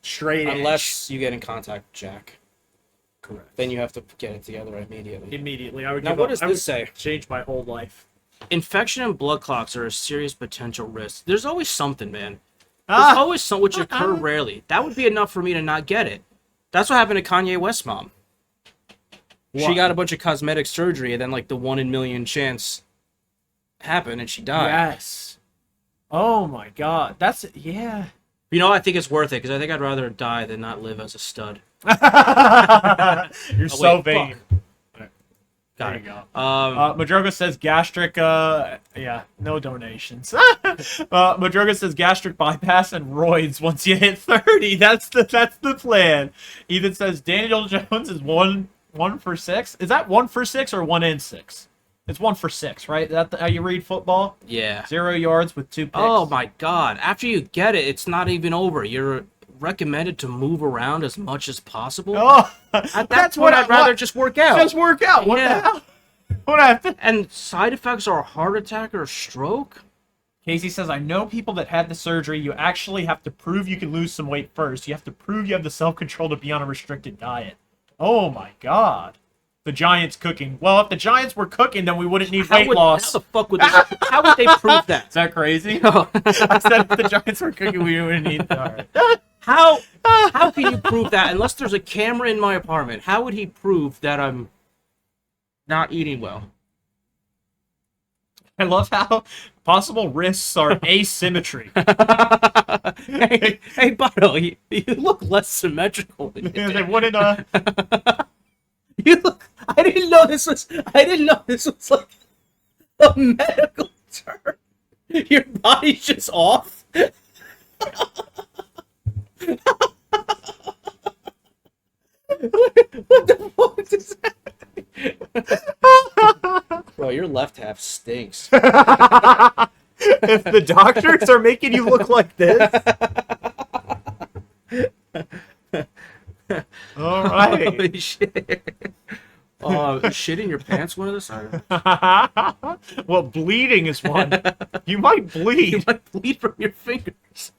straight unless edge. you get in contact with Jack. Correct. Then you have to get it together immediately. Immediately. I would now, what does this say? Change my whole life. Infection and blood clots are a serious potential risk. There's always something, man. There's always some which occur rarely. That would be enough for me to not get it. That's what happened to Kanye West's mom. What? She got a bunch of cosmetic surgery, and then like the 1 in a million chance happened, and she died. Yes. Oh my god. That's yeah. You know, I think it's worth it because I think I'd rather die than not live as a stud. You're so vain. Got there it. you go. Madroga says gastric, yeah, no donations. Madroga says gastric bypass and roids once you hit 30. That's the plan. Ethan says Daniel Jones is 1 for 6. Is that 1 for 6 or 1 in 6? It's 1 for 6, right? Is that how you read football? Yeah. 0 yards with 2 picks. Oh my god. After you get it, it's not even over. You're recommended to move around as much as possible. Oh, that's what I'd rather just work out. Just work out. What the hell? What happened? And side effects are a heart attack or a stroke. Casey says, I know people that had the surgery. You actually have to prove you can lose some weight first. You have to prove you have the self-control to be on a restricted diet. Oh my god. The Giants cooking. Well, if the Giants were cooking, then we wouldn't need weight loss. How the fuck would how would they prove that? Is that crazy? No. I said if the Giants were cooking, we wouldn't need. All right. How can you prove that unless there's a camera in my apartment? How would he prove that I'm not eating well? I love how possible risks are asymmetry. hey, Bato, you look less symmetrical than you did. They wouldn't. You look. I didn't know this was like a medical term. Your body's just off. What the fuck is that? Bro, your left half stinks. If the doctors are making you look like this. All right. Holy shit. Shit in your pants one of the side? Well, bleeding is one. You might bleed. You might bleed from your fingers.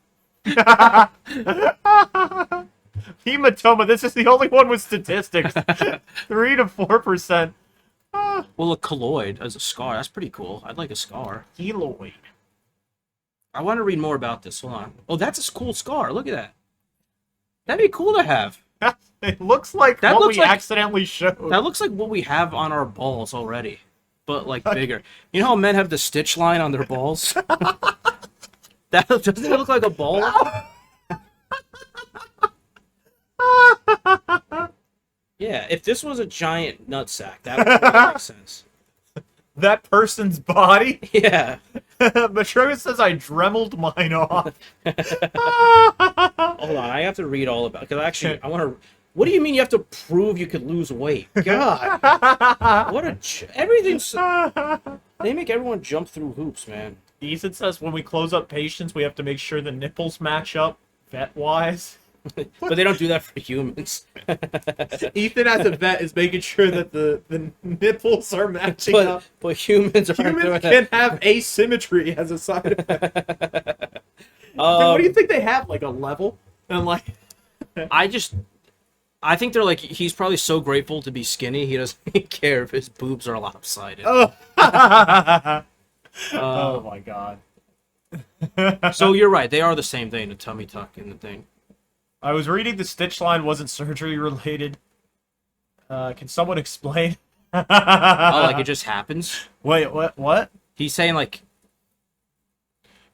Hematoma. This is the only one with statistics. 3 to 4%. Well, a keloid as a scar. That's pretty cool. I'd like a scar. Keloid. I want to read more about this. Hold on. Oh, that's a cool scar. Look at that. That'd be cool to have. It looks like that what looks we like, accidentally showed. That looks like what we have on our balls already, but like bigger. You know how men have the stitch line on their balls? That doesn't it look like a ball? Yeah, if this was a giant nutsack, that would really make sense. That person's body? Yeah. Matroga says I dremeled mine off. Hold on, I have to read all about it. Because actually, I want to... What do you mean you have to prove you could lose weight? God. What a... Everything's... They make everyone jump through hoops, man. Ethan says when we close up patients, we have to make sure the nipples match up vet-wise. But they don't do that for humans. Ethan, as a vet, is making sure that the nipples are matching up. But humans can have asymmetry as a side effect. What do you think they have? Like a level? And like, I think they're like, he's probably so grateful to be skinny, he doesn't care if his boobs are lopsided. Oh, oh my god. So you're right, they are the same thing, the tummy tuck and the thing. I was reading the stitch line wasn't surgery related. Can someone explain? Oh, like it just happens? Wait, what? He's saying like...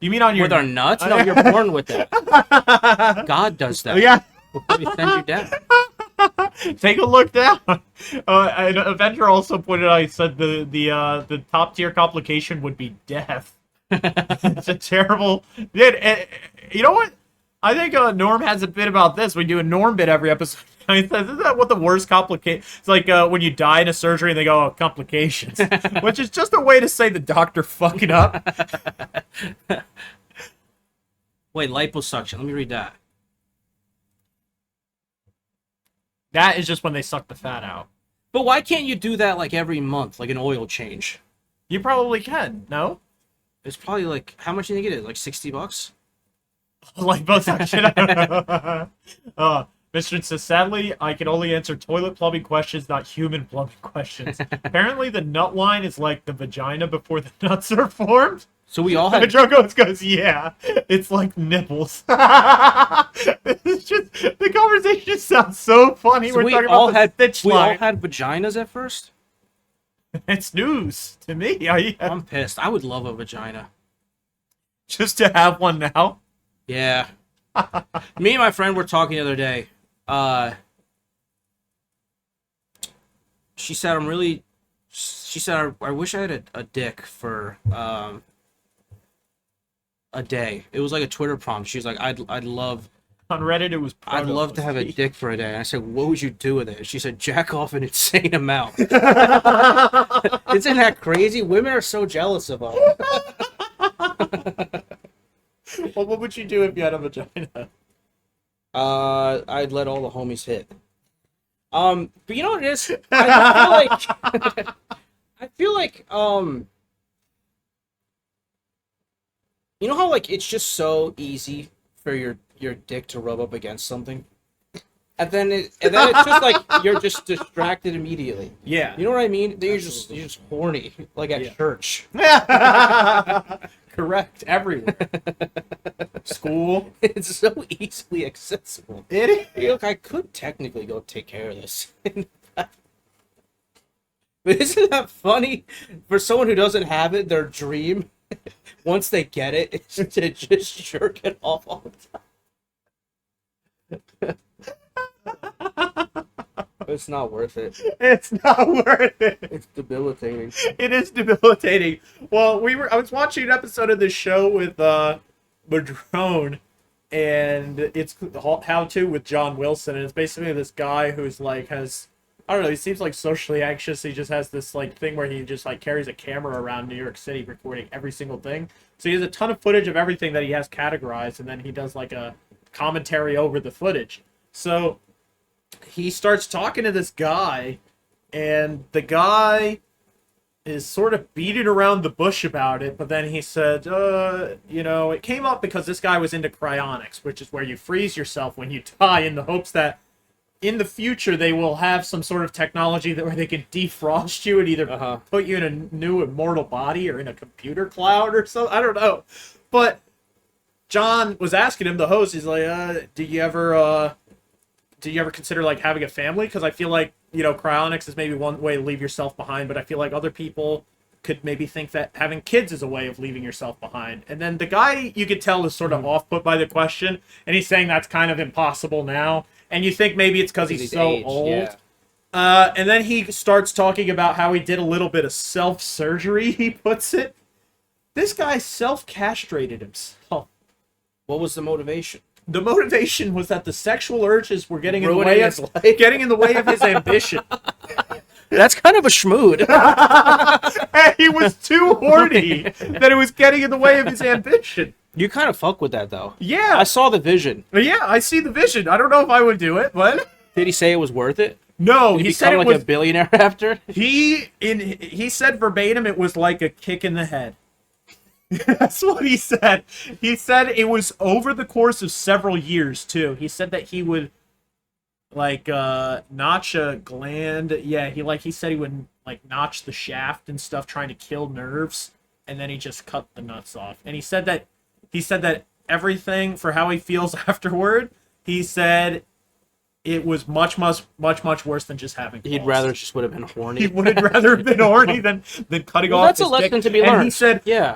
You mean on your... With our nuts? No, you're born with that. God does that. Yeah. Let me send you down. Take a look down. And Avenger also pointed out. He said the top tier complication would be death. It's a terrible. You know what? I think Norm has a bit about this. We do a Norm bit every episode. He says, "Isn't that what the worst complication?" It's like when you die in a surgery and they go, "Oh, complications," which is just a way to say the doctor fucking up. Wait, liposuction. Let me read that. That is just when they suck the fat out. But why can't you do that like every month, like an oil change? You probably can. No. It's probably like, how much do you think it is? Like $60? Liposuction. Mr. says, sadly, I can only answer toilet plumbing questions, not human plumbing questions. Apparently, the nut line is like the vagina before the nuts are formed. So we all had... Drogos goes, yeah, it's like nipples. It's just, the conversation just sounds so funny. So We're we talking all about the stitch we line. all had vaginas at first? It's news to me. I'm pissed. I would love a vagina. Just to have one now? Yeah. Me and my friend were talking the other day. She said, I wish I had a dick for a day. It was like a Twitter prompt. She was like, I'd love On Reddit, it was I'd love to have a dick for a day. And I said, what would you do with it? She said, jack off an insane amount. Isn't that crazy? Women are so jealous of us. Well, what would you do if you had a vagina? I'd let all the homies hit. But you know what it is? I feel like, you know how, like, it's just so easy for your dick to rub up against something? And then it's just like, you're just distracted immediately. Yeah. You know what I mean? You're just horny, like at church. Correct. Everywhere. School. It's so easily accessible. It is. Look, I could technically go take care of this. But isn't that funny? For someone who doesn't have it, their dream, once they get it, is to just jerk it off all the time. It's not worth it. It's not worth it. It's debilitating. It is debilitating. Well, I was watching an episode of this show with Madrone, and it's How To with John Wilson, and it's basically this guy who's like I don't know, he seems like socially anxious. He just has this like thing where he just like carries a camera around New York City recording every single thing. So he has a ton of footage of everything that he has categorized, and then he does like a commentary over the footage. So he starts talking to this guy, and the guy is sort of beating around the bush about it, but then he said, it came up because this guy was into cryonics, which is where you freeze yourself when you die in the hopes that in the future they will have some sort of technology where they can defrost you and either put you in a new immortal body or in a computer cloud or something. I don't know. But John was asking him, the host, he's like, do you ever consider like having a family? Because I feel like, cryonics is maybe one way to leave yourself behind, but I feel like other people could maybe think that having kids is a way of leaving yourself behind. And then the guy, you could tell, is sort of off put by the question, and he's saying that's kind of impossible now. And you think maybe it's because he's so old. Yeah. And then he starts talking about how he did a little bit of self-surgery, he puts it. This guy self-castrated himself. What was the motivation? The motivation was that the sexual urges were getting in the way of his ambition. That's kind of a schmood. And he was too horny that it was getting in the way of his ambition. You kind of fuck with that, though. Yeah. I saw the vision. Yeah, I see the vision. I don't know if I would do it, but... Did he say it was worth it? No, he said it was... like a billionaire after? He said verbatim it was like a kick in the head. That's what he said. He said it was over the course of several years, too. He said that he would, notch a gland. Yeah, he said he would, notch the shaft and stuff, trying to kill nerves, and then he just cut the nuts off. And he said that everything, for how he feels afterward, he said it was much worse than just having He'd balls. rather just would have been horny. He would rather have been horny than cutting off that's his a lesson dick. to be And learned.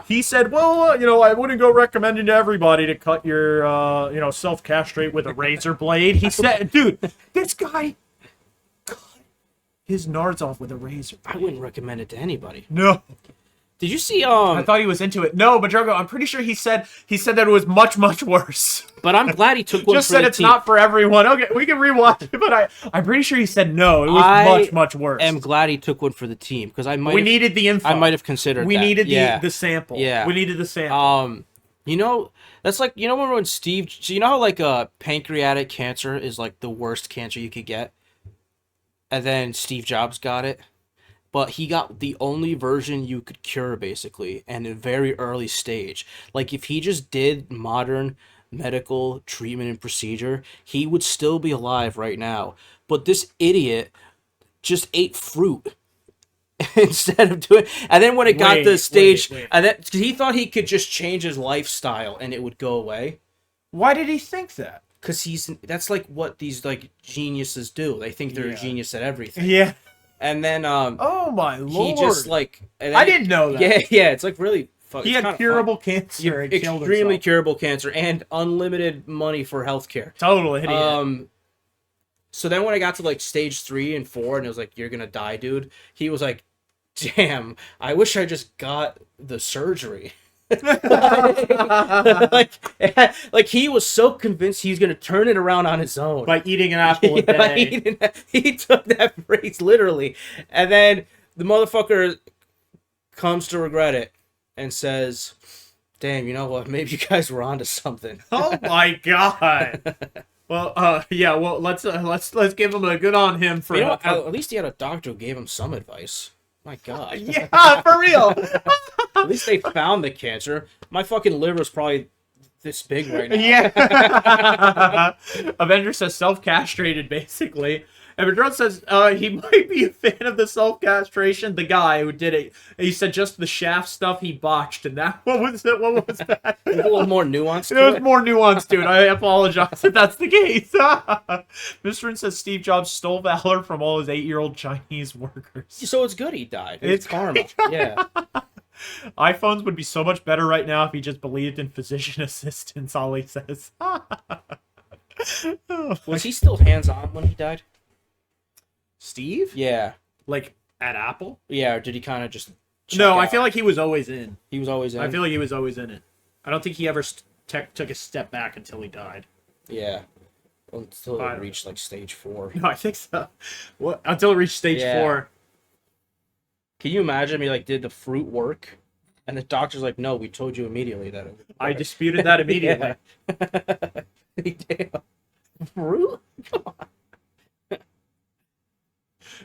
he said, well, you know, I wouldn't go recommending to everybody to cut your, you know, self-castrate with a razor blade. He said, dude, this guy cut his nards off with a razor. I wouldn't recommend it to anybody. No. Did you see I thought he was into it. No, but Drogo, I'm pretty sure he said that it was much worse. But I'm glad he took one Just for said the it's team. not for everyone. Okay, we can rewatch it, but I'm pretty sure he said no. It was much worse. I'm glad he took one for the team because we needed the info. I might have considered. We that. needed the sample. Yeah, we needed the sample. You know, that's like, you know, when Steve. So you know how like pancreatic cancer is like the worst cancer you could get, and then Steve Jobs got it. But he got the only version you could cure, basically, and in a very early stage. Like, if he just did modern medical treatment and procedure, he would still be alive right now. But this idiot just ate fruit instead of doing... And then when it got to the stage... And then, 'cause he thought he could just change his lifestyle and it would go away. Why did he think that? Because that's like what these like geniuses do. They think they're a genius at everything. Yeah. And then, oh my lord! He just like, I didn't know that. Yeah, it's like really. He had curable cancer. Extremely curable cancer and unlimited money for healthcare. Totally. So then when I got to like stage 3 and 4, and it was like, "You're gonna die, dude," he was like, "Damn, I wish I just got the surgery." like he was so convinced he was gonna turn it around on his own by eating an apple a day. He took that phrase literally, and then the motherfucker comes to regret it and says, "Damn, you know what? Maybe you guys were onto something." Oh my god. Well, yeah. Well, let's give him a good on him for. You know, at least he had a doctor who gave him some advice. My god. Yeah, for real. At least they found the cancer. My fucking liver's probably this big right now. Yeah. Avenger says self-castrated, basically. And Madron says he might be a fan of the self-castration. The guy who did it, he said just the shaft stuff he botched, and that what was that? A little more nuanced. There was more nuance, dude. I apologize if that's the case. Mr. says Steve Jobs stole valor from all his 8-year-old Chinese workers. So it's good he died. It's karma. Yeah. iPhones would be so much better right now if he just believed in physician assistants, Ollie says. Was he still hands-on when he died? Steve? Yeah. Like, at Apple? Yeah, or did he kind of just... No, I feel like he was always in. He was always in? I feel like he was always in it. I don't think he ever took a step back until he died. Yeah. Until it reached, like, stage 4. No, I think so. Well, until it reached stage 4. Can you imagine me, like, did the fruit work? And the doctor's like, no, we told you immediately that it would work. I disputed that immediately. Damn. Fruit? Come on.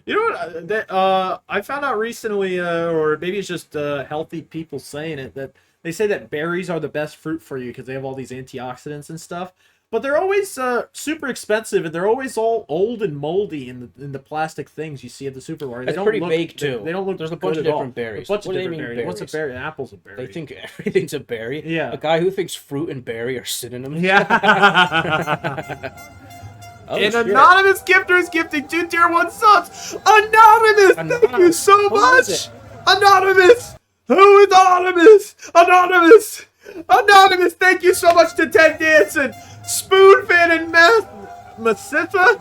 You know what? I found out recently, or maybe it's just healthy people saying it, that they say that berries are the best fruit for you because they have all these antioxidants and stuff. But they're always super expensive, and they're always all old and moldy in the plastic things you see at the supermarket. It's pretty vague too. They don't look. There's a bunch of different berries. A bunch of what do different they mean berries. What's a berry? An apple's a berry. They think everything's a berry. Yeah. A guy who thinks fruit and berry are synonyms. Yeah. Oh, an shit. anonymous gifter is gifting 2 tier 1 subs. Anonymous, thank you so much. Anonymous. Who is anonymous? Anonymous. Anonymous, thank you so much to Ted Danson, Spoonfin, and Masitha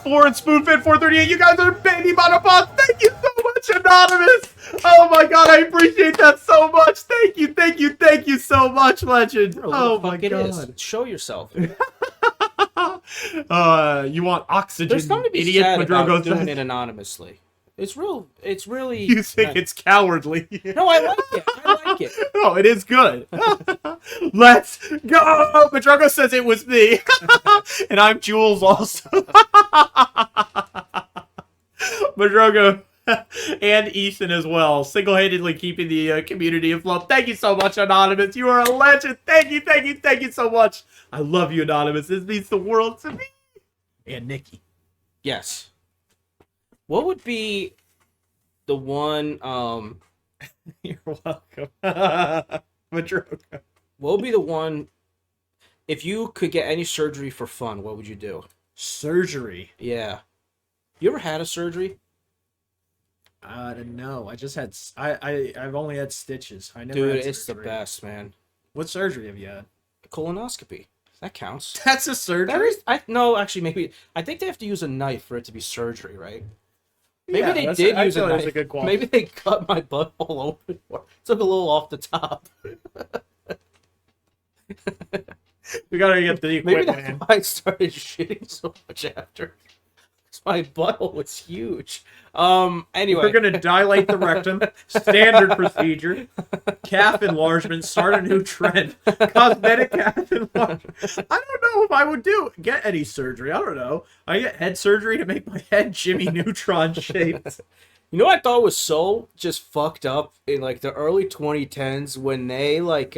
4 and Spoonfin 438. You guys are baby monopods. Thank you so much, Anonymous. Oh my god, I appreciate that so much. Thank you so much, Legend. Oh my god. Show yourself. You want oxygen? There's something to be idiot, sad about Madrogo doing says. it anonymously. It's really. You think it's cowardly? No, I like it. I like it. No, it is good. Let's go. Madrogo says it was me, and I'm Jules also. Madrogo and Ethan as well, single-handedly keeping the community afloat. Thank you so much, Anonymous. You are a legend. Thank you so much. I love you, Anonymous. This means the world to me. And Nikki. Yes. What would be the one, You're welcome. Madroga. what would be the one, if you could get any surgery for fun, what would you do? Surgery. Yeah. You ever had a surgery? No. I just had. I've only had stitches. I never. Dude, had it's the surgery. best, man. What surgery have you had? Colonoscopy. That counts. That's a surgery. That is, no, actually, maybe I think they have to use a knife for it to be surgery, right? Maybe Yeah, they that's did I use a feel that's knife. a good quality. Maybe they cut my butthole open. Took a little off the top. We gotta get the Maybe equipment. that's why I started shitting so much after. 'Cause my butthole was huge. Anyway. We're gonna dilate the rectum. Standard procedure. Calf enlargement. Start a new trend. Cosmetic calf enlargement. I don't know if I would get any surgery. I don't know. I get head surgery to make my head Jimmy Neutron shaped. You know what I thought was so just fucked up in like the early 2010s when they like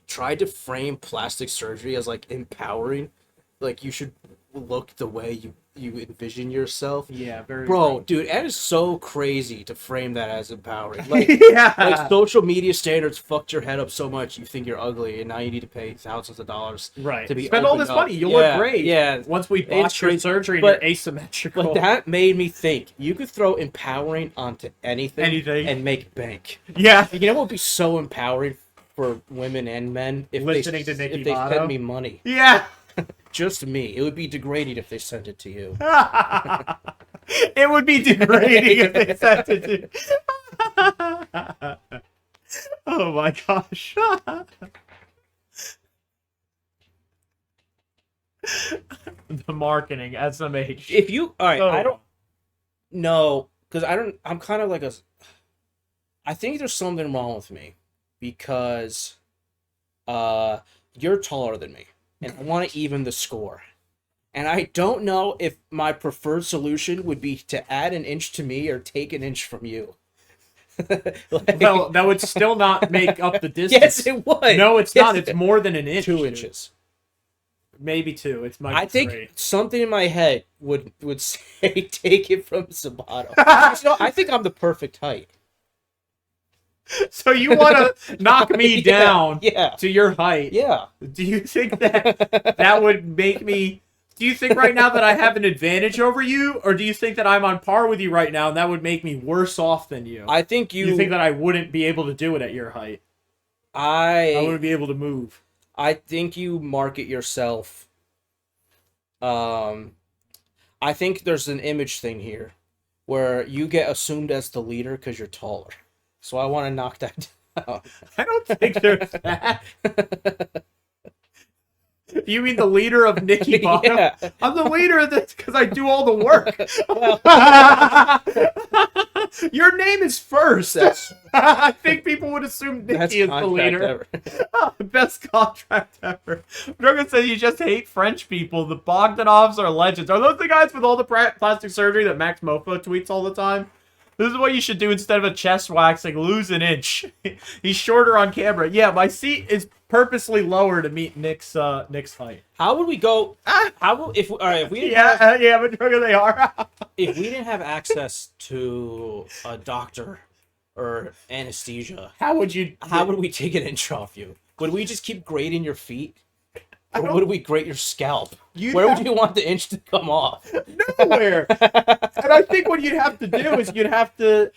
tried to frame plastic surgery as like empowering, like you should look the way you envision yourself. Yeah, very. Bro, dude, that is so crazy to frame that as empowering. Like, yeah. like social media standards fucked your head up so much you think you're ugly, and now you need to pay thousands of dollars Right. to be Spend all opened this up. money. You'll Yeah, look great. Yeah. Once we It's botch your crazy. surgery and But- you're asymmetrical. But that made me think you could throw empowering onto anything and make bank. Yeah. You know what would be so empowering for women and men if Listening they, to Nicky if they Bato? sent me money? Yeah. Just me. It would be degrading if they sent it to you. It would be degrading if they sent it to. Oh my gosh. The marketing, SMH. If you, all right, Oh. I don't know, because I'm kind of like I think there's something wrong with me because you're taller than me and I want to even the score. And I don't know if my preferred solution would be to add an inch to me or take an inch from you. Like- Well, that would still not make up the distance. yes, it would. No, it's Yes, not. It's more than an inch. 2 inches. Maybe 2. It's my. I think 3. something in my head would say take it from Sabato. You know, I think I'm the perfect height. So you want to knock me Yeah, down yeah. to your height? Yeah. Do you think that would make me? Do you think right now that I have an advantage over you, or do you think that I'm on par with you right now, and that would make me worse off than you? I think You think that I wouldn't be able to do it at your height? I wouldn't be able to move. I think you market yourself. I think there's an image thing here where you get assumed as the leader because you're taller. So I want to knock that down. I don't think there's that. You mean the leader of NickyBato? Yeah. I'm the leader of this because I do all the work. Your name is first. I think people would assume Best Nicky is the contract leader. ever. Best contract ever. Drogon says you just hate French people. The Bogdanovs are legends. Are those the guys with all the plastic surgery that Max Mofo tweets all the time? This is what you should do instead of a chest waxing. Lose an inch. He's shorter on camera. Yeah, my seat is purposely lower to meet Nick's height. How would we go? If we didn't have, But Drogon, they are. if we didn't have access to a doctor or anesthesia, How would you? how would we take an inch off you? Would we just keep grading your feet? Or don't- would we grate your scalp? You'd Where have- would you want the inch to come off? Nowhere. And I think what you'd have to do is you'd have to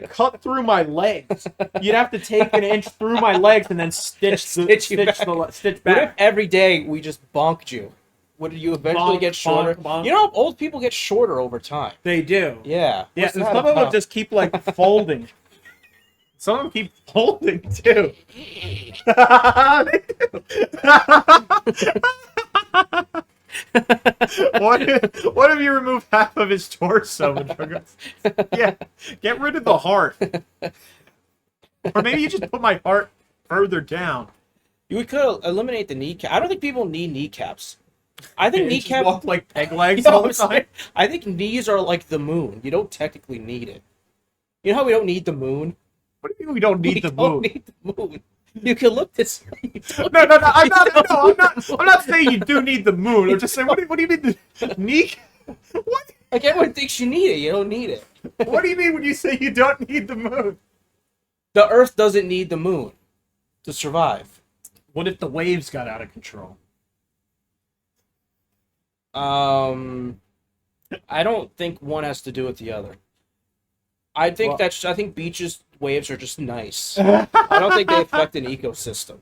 cut through my legs. You'd have to take an inch through my legs and then stitch What if back. every day we just bonked you? Would you eventually Bonk, get shorter? bonk, bonk. You know, old people get shorter over time. They do. Yeah. Yeah, What's and that some of them about? just keep like folding. Some of them keep folding too. They do. What if you remove half of his torso? Yeah, get rid of the heart. Or maybe you just put my heart further down. You could eliminate the kneecap. I don't think people need kneecaps. I think And just kneecap. walk like peg legs You know all the what I'm time. saying? I think knees are like the moon. You don't technically need it. You know how we don't need the moon? What do you mean we don't need We the don't moon? need the moon. You can look this. No, I'm not saying you do need the moon. I'm just saying, what do you mean the knee? What? Like everyone thinks you need it. You don't need it. What do you mean when you say you don't need the moon? The Earth doesn't need the moon to survive. What if the waves got out of control? I don't think one has to do with the other. I think beaches waves are just nice. I don't think they affect an ecosystem.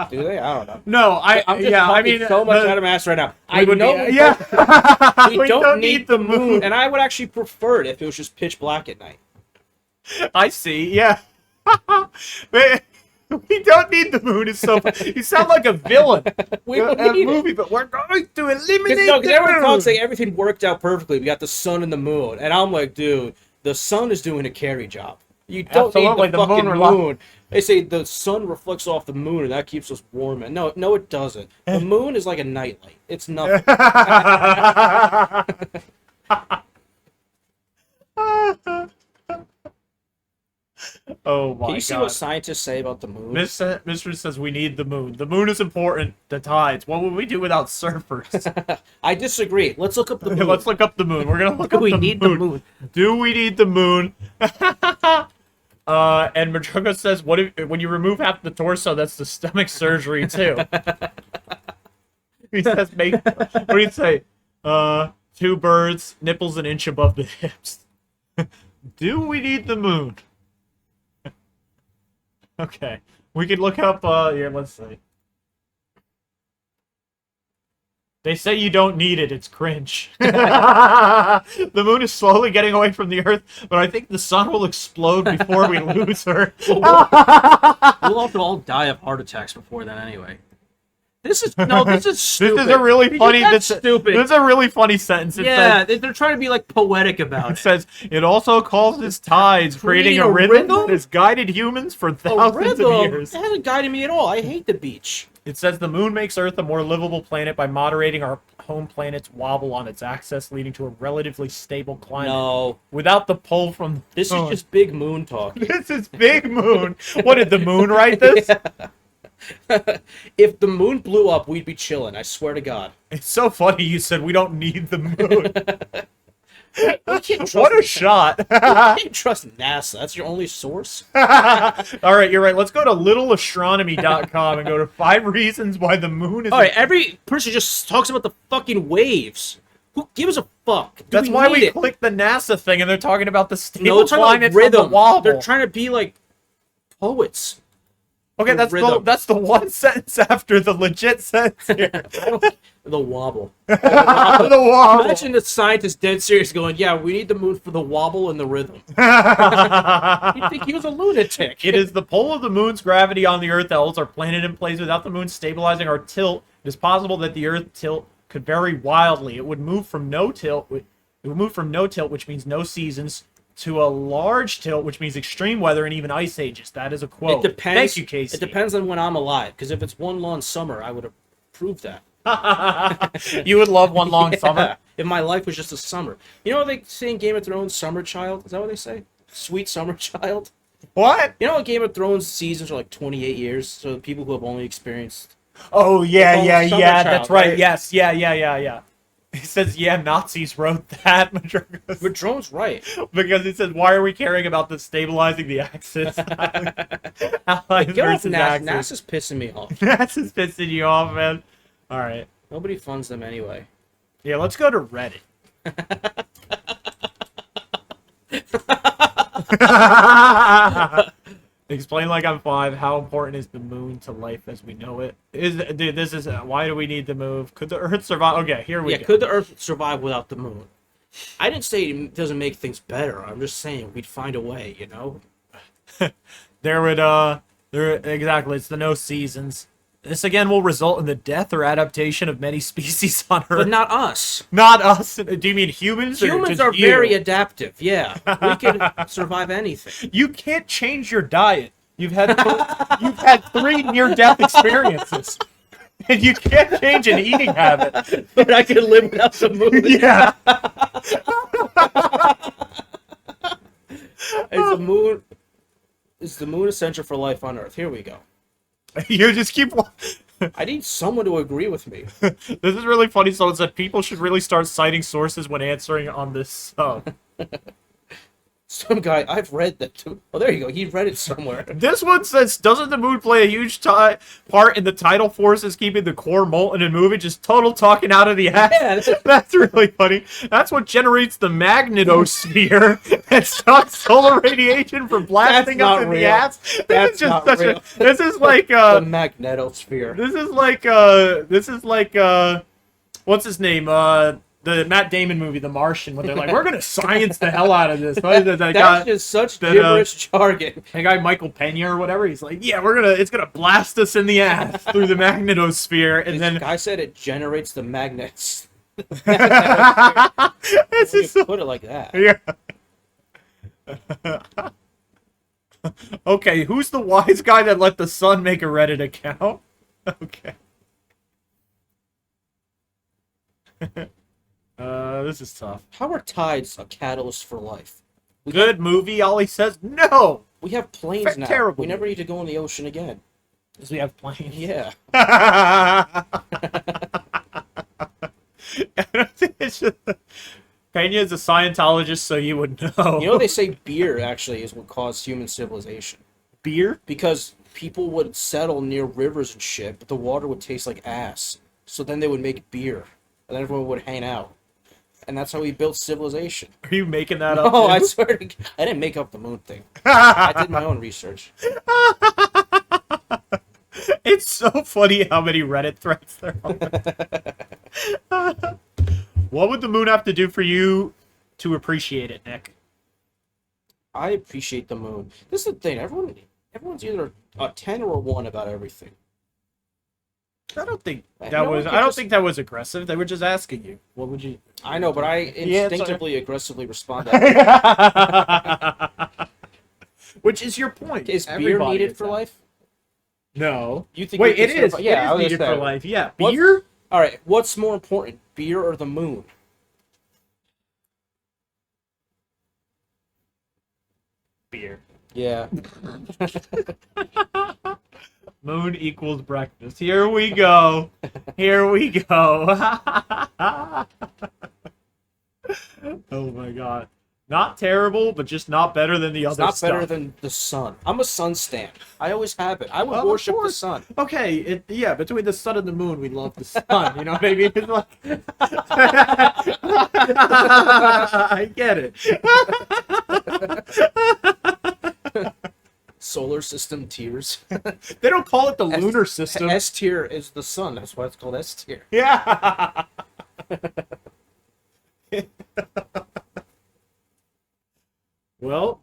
Do they? I don't know. No, I'm just talking so much out of my ass right now. I know we don't need the moon, and I would actually prefer it if it was just pitch black at night. I see. Yeah. We don't need the moon. It's so. You sound like a villain. We don't need movie, but we're going to eliminate the moon. Everyone talks like everything worked out perfectly. We got the sun and the moon, and I'm like, dude, the sun is doing a carry job. You don't need the fucking moon. They say the sun reflects off the moon, and that keeps us warm. And no, it doesn't. The moon is like a nightlight. It's nothing. Oh my god. Can you see what scientists say about the moon? Mistress says we need the moon. The moon is important. The tides. What would we do without surfers? I disagree. Let's look up the moon. Let's look up the moon. We're gonna look up the moon. Do we need the moon? Do we need the moon? And Madruga says, "What if, when you remove half the torso? That's the stomach surgery too." He says, what do you say? 2 birds, nipples an inch above the hips. Do we need the moon? Okay, we could look up. Here, let's see. They say you don't need it. It's cringe. The moon is slowly getting away from the Earth, but I think the sun will explode before we lose her. We'll have to all die of heart attacks before then, anyway. This is stupid. This is a really funny. Stupid. This is a really funny sentence. It says, they're trying to be like poetic about it. It says it also causes tides, creating a rhythm that has guided humans for thousands of years. It hasn't guided me at all. I hate the beach. It says the moon makes Earth a more livable planet by moderating our home planet's wobble on its axis, leading to a relatively stable climate. No. Without the pull from this is just big moon talk. This is big moon. What, did the moon write this? Yeah. If the moon blew up, we'd be chilling. I swear to God. It's so funny you said we don't need the moon. What a shot. You can't trust NASA. That's your only source. All right, you're right. Let's go to littleastronomy.com and go to 5 reasons why the moon is... All right, every person just talks about the fucking waves. Who gives a fuck? That's why we clicked the NASA thing and they're talking about the stable climate about rhythm. From the wobble. They're trying to be like poets. Okay, that's the one sentence after the legit sentence here. The wobble. The wobble. Imagine the scientist dead serious going, yeah, we need the moon for the wobble and the rhythm. You'd think he was a lunatic. It is the pull of the moon's gravity on the Earth that holds our planet in place. Without the moon stabilizing our tilt, it is possible that the Earth tilt could vary wildly. It would move from no tilt, which means no seasons, to a large tilt, which means extreme weather and even ice ages. That is a quote. It depends. Thank you, Casey. It depends on when I'm alive, because if it's one long summer, I would approve that. You would love one long summer? If my life was just a summer. You know what they say in Game of Thrones, summer child? Is that what they say? Sweet summer child? What? You know what Game of Thrones seasons are like 28 years, so the people who have only experienced... Oh, yeah, child, that's right. Yes, yeah. He says, yeah, Nazis wrote that. Madrone's right. Because it says, why are we caring about the stabilizing the axis? Allies versus axis. NASA's pissing me off. NASA's pissing you off, man. All right. Nobody funds them anyway. Yeah, let's go to Reddit. Explain like I'm 5. How important is the moon to life as we know it? Dude, this is... why do we need the moon? Could the Earth survive? Okay, here we go. Yeah, could the Earth survive without the moon? I didn't say it doesn't make things better. I'm just saying we'd find a way, you know? Exactly, it's the no seasons. This again will result in the death or adaptation of many species on Earth. But not us. Not us. Do you mean humans? Humans are very adaptive, yeah. We can survive anything. You can't change your diet. You've had 3 near-death experiences. And you can't change an eating habit. But I can live without the moon. Yeah. Is the moon essential for life on Earth? Here we go. You just keep... I need someone to agree with me. This is really funny. So it said people should really start citing sources when answering on this. Some guy, I've read that too. Oh, there you go. He read it somewhere. This one says, doesn't the moon play a huge part in the tidal forces keeping the core molten and moving? Just total talking out of the ass. Yeah. That's really funny. That's what generates the magnetosphere and stops solar radiation from blasting That's up not in the real. ass. That's not real. This is like The magnetosphere. this is like what's his name? The Matt Damon movie, The Martian, when they're like, we're gonna science the hell out of this. That's just such gibberish jargon. That guy Michael Pena or whatever, he's like, yeah, it's gonna blast us in the ass through the magnetosphere, and then guy said it generates the magnets. this is so... put it like that. Yeah. Okay, who's the wise guy that let the sun make a Reddit account? Okay. This is tough. How are tides a catalyst for life? Good movie, Ollie says. No! We have planes now. Terrible. We never need to go in the ocean again. Because we have planes. Yeah. It's just... Pena is a Scientologist, so you would know. You know, they say beer actually is what caused human civilization. Beer? Because people would settle near rivers and shit, but the water would taste like ass. So then they would make beer. And then everyone would hang out. And that's how we built civilization. Are you making that up? Oh, too? I swear to God. I didn't make up the moon thing. I did my own research. It's so funny how many Reddit threads there are. What would the moon have to do for you to appreciate it, Nick? I appreciate the moon. This is the thing. Everyone's either a 10 or a 1 about everything. I don't think that No, was. we I can don't just- think that was aggressive. They were just asking you. What would you? I know, but I Yeah, instinctively, aggressively respond that way. Which is your point? Is beer Everybody needed is for that. life? No. You think Wait, we it can is. survive- Yeah, I it was is needed gonna for say, life. Yeah, What- beer. All right, what's more important, beer or the moon? Beer. Yeah. Moon equals breakfast. Here we go. Here we go. Oh my god. Not terrible, but just not better than the It's other not stuff. better than the sun. I'm a sun stan. I always have been. I would Well, of worship the course. sun. Okay, yeah, between the sun and the moon, we love the sun. You know what I mean? It's like... I get it. Solar system tiers. They don't call it the lunar system. S tier is the sun. That's why it's called S tier. Yeah. Well,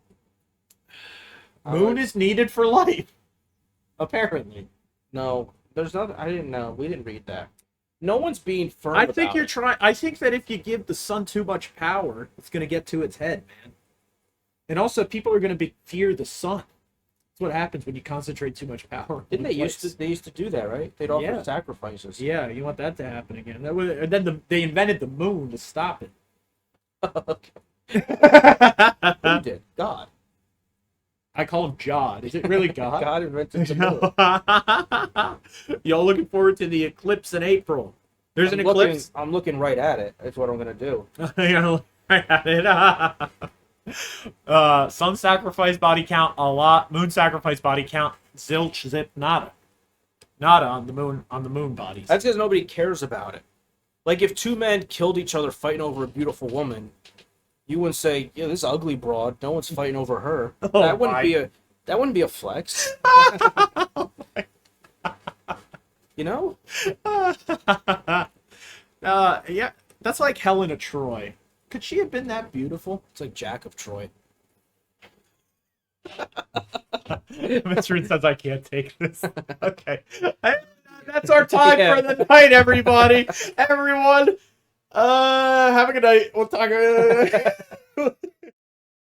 moon is needed for life. Apparently. No, there's nothing. I didn't know. We didn't read that. No one's being firm. I think about you're it. trying. I think that if you give the sun too much power, it's going to get to its head, man. And also, people are going to fear the sun. That's what happens when you concentrate too much power. Didn't they used to? They used to do that, right? They'd offer Yeah. sacrifices. Yeah, you want that to happen again. That was, and then they invented the moon to stop it. Who did? God. I call him Jod. Is it really God? God invented the moon. Y'all looking forward to the eclipse in April. There's an eclipse. I'm looking right at it. That's what I'm gonna do. You're looking right at it. Sun sacrifice body count a lot. Moon sacrifice body count zilch zip nada. Nada on the moon bodies. That's because nobody cares about it. Like if two men killed each other fighting over a beautiful woman, you wouldn't say, "Yeah, this ugly broad. No one's fighting over her." Oh, that wouldn't my. be a flex. You know? Yeah, that's like Helena Troy. Could she have been that beautiful? It's like Jack of Troy. Mr. says I can't take this. Okay. That's our time Yeah. for the night, everybody. Everyone. Have a good night. We'll talk.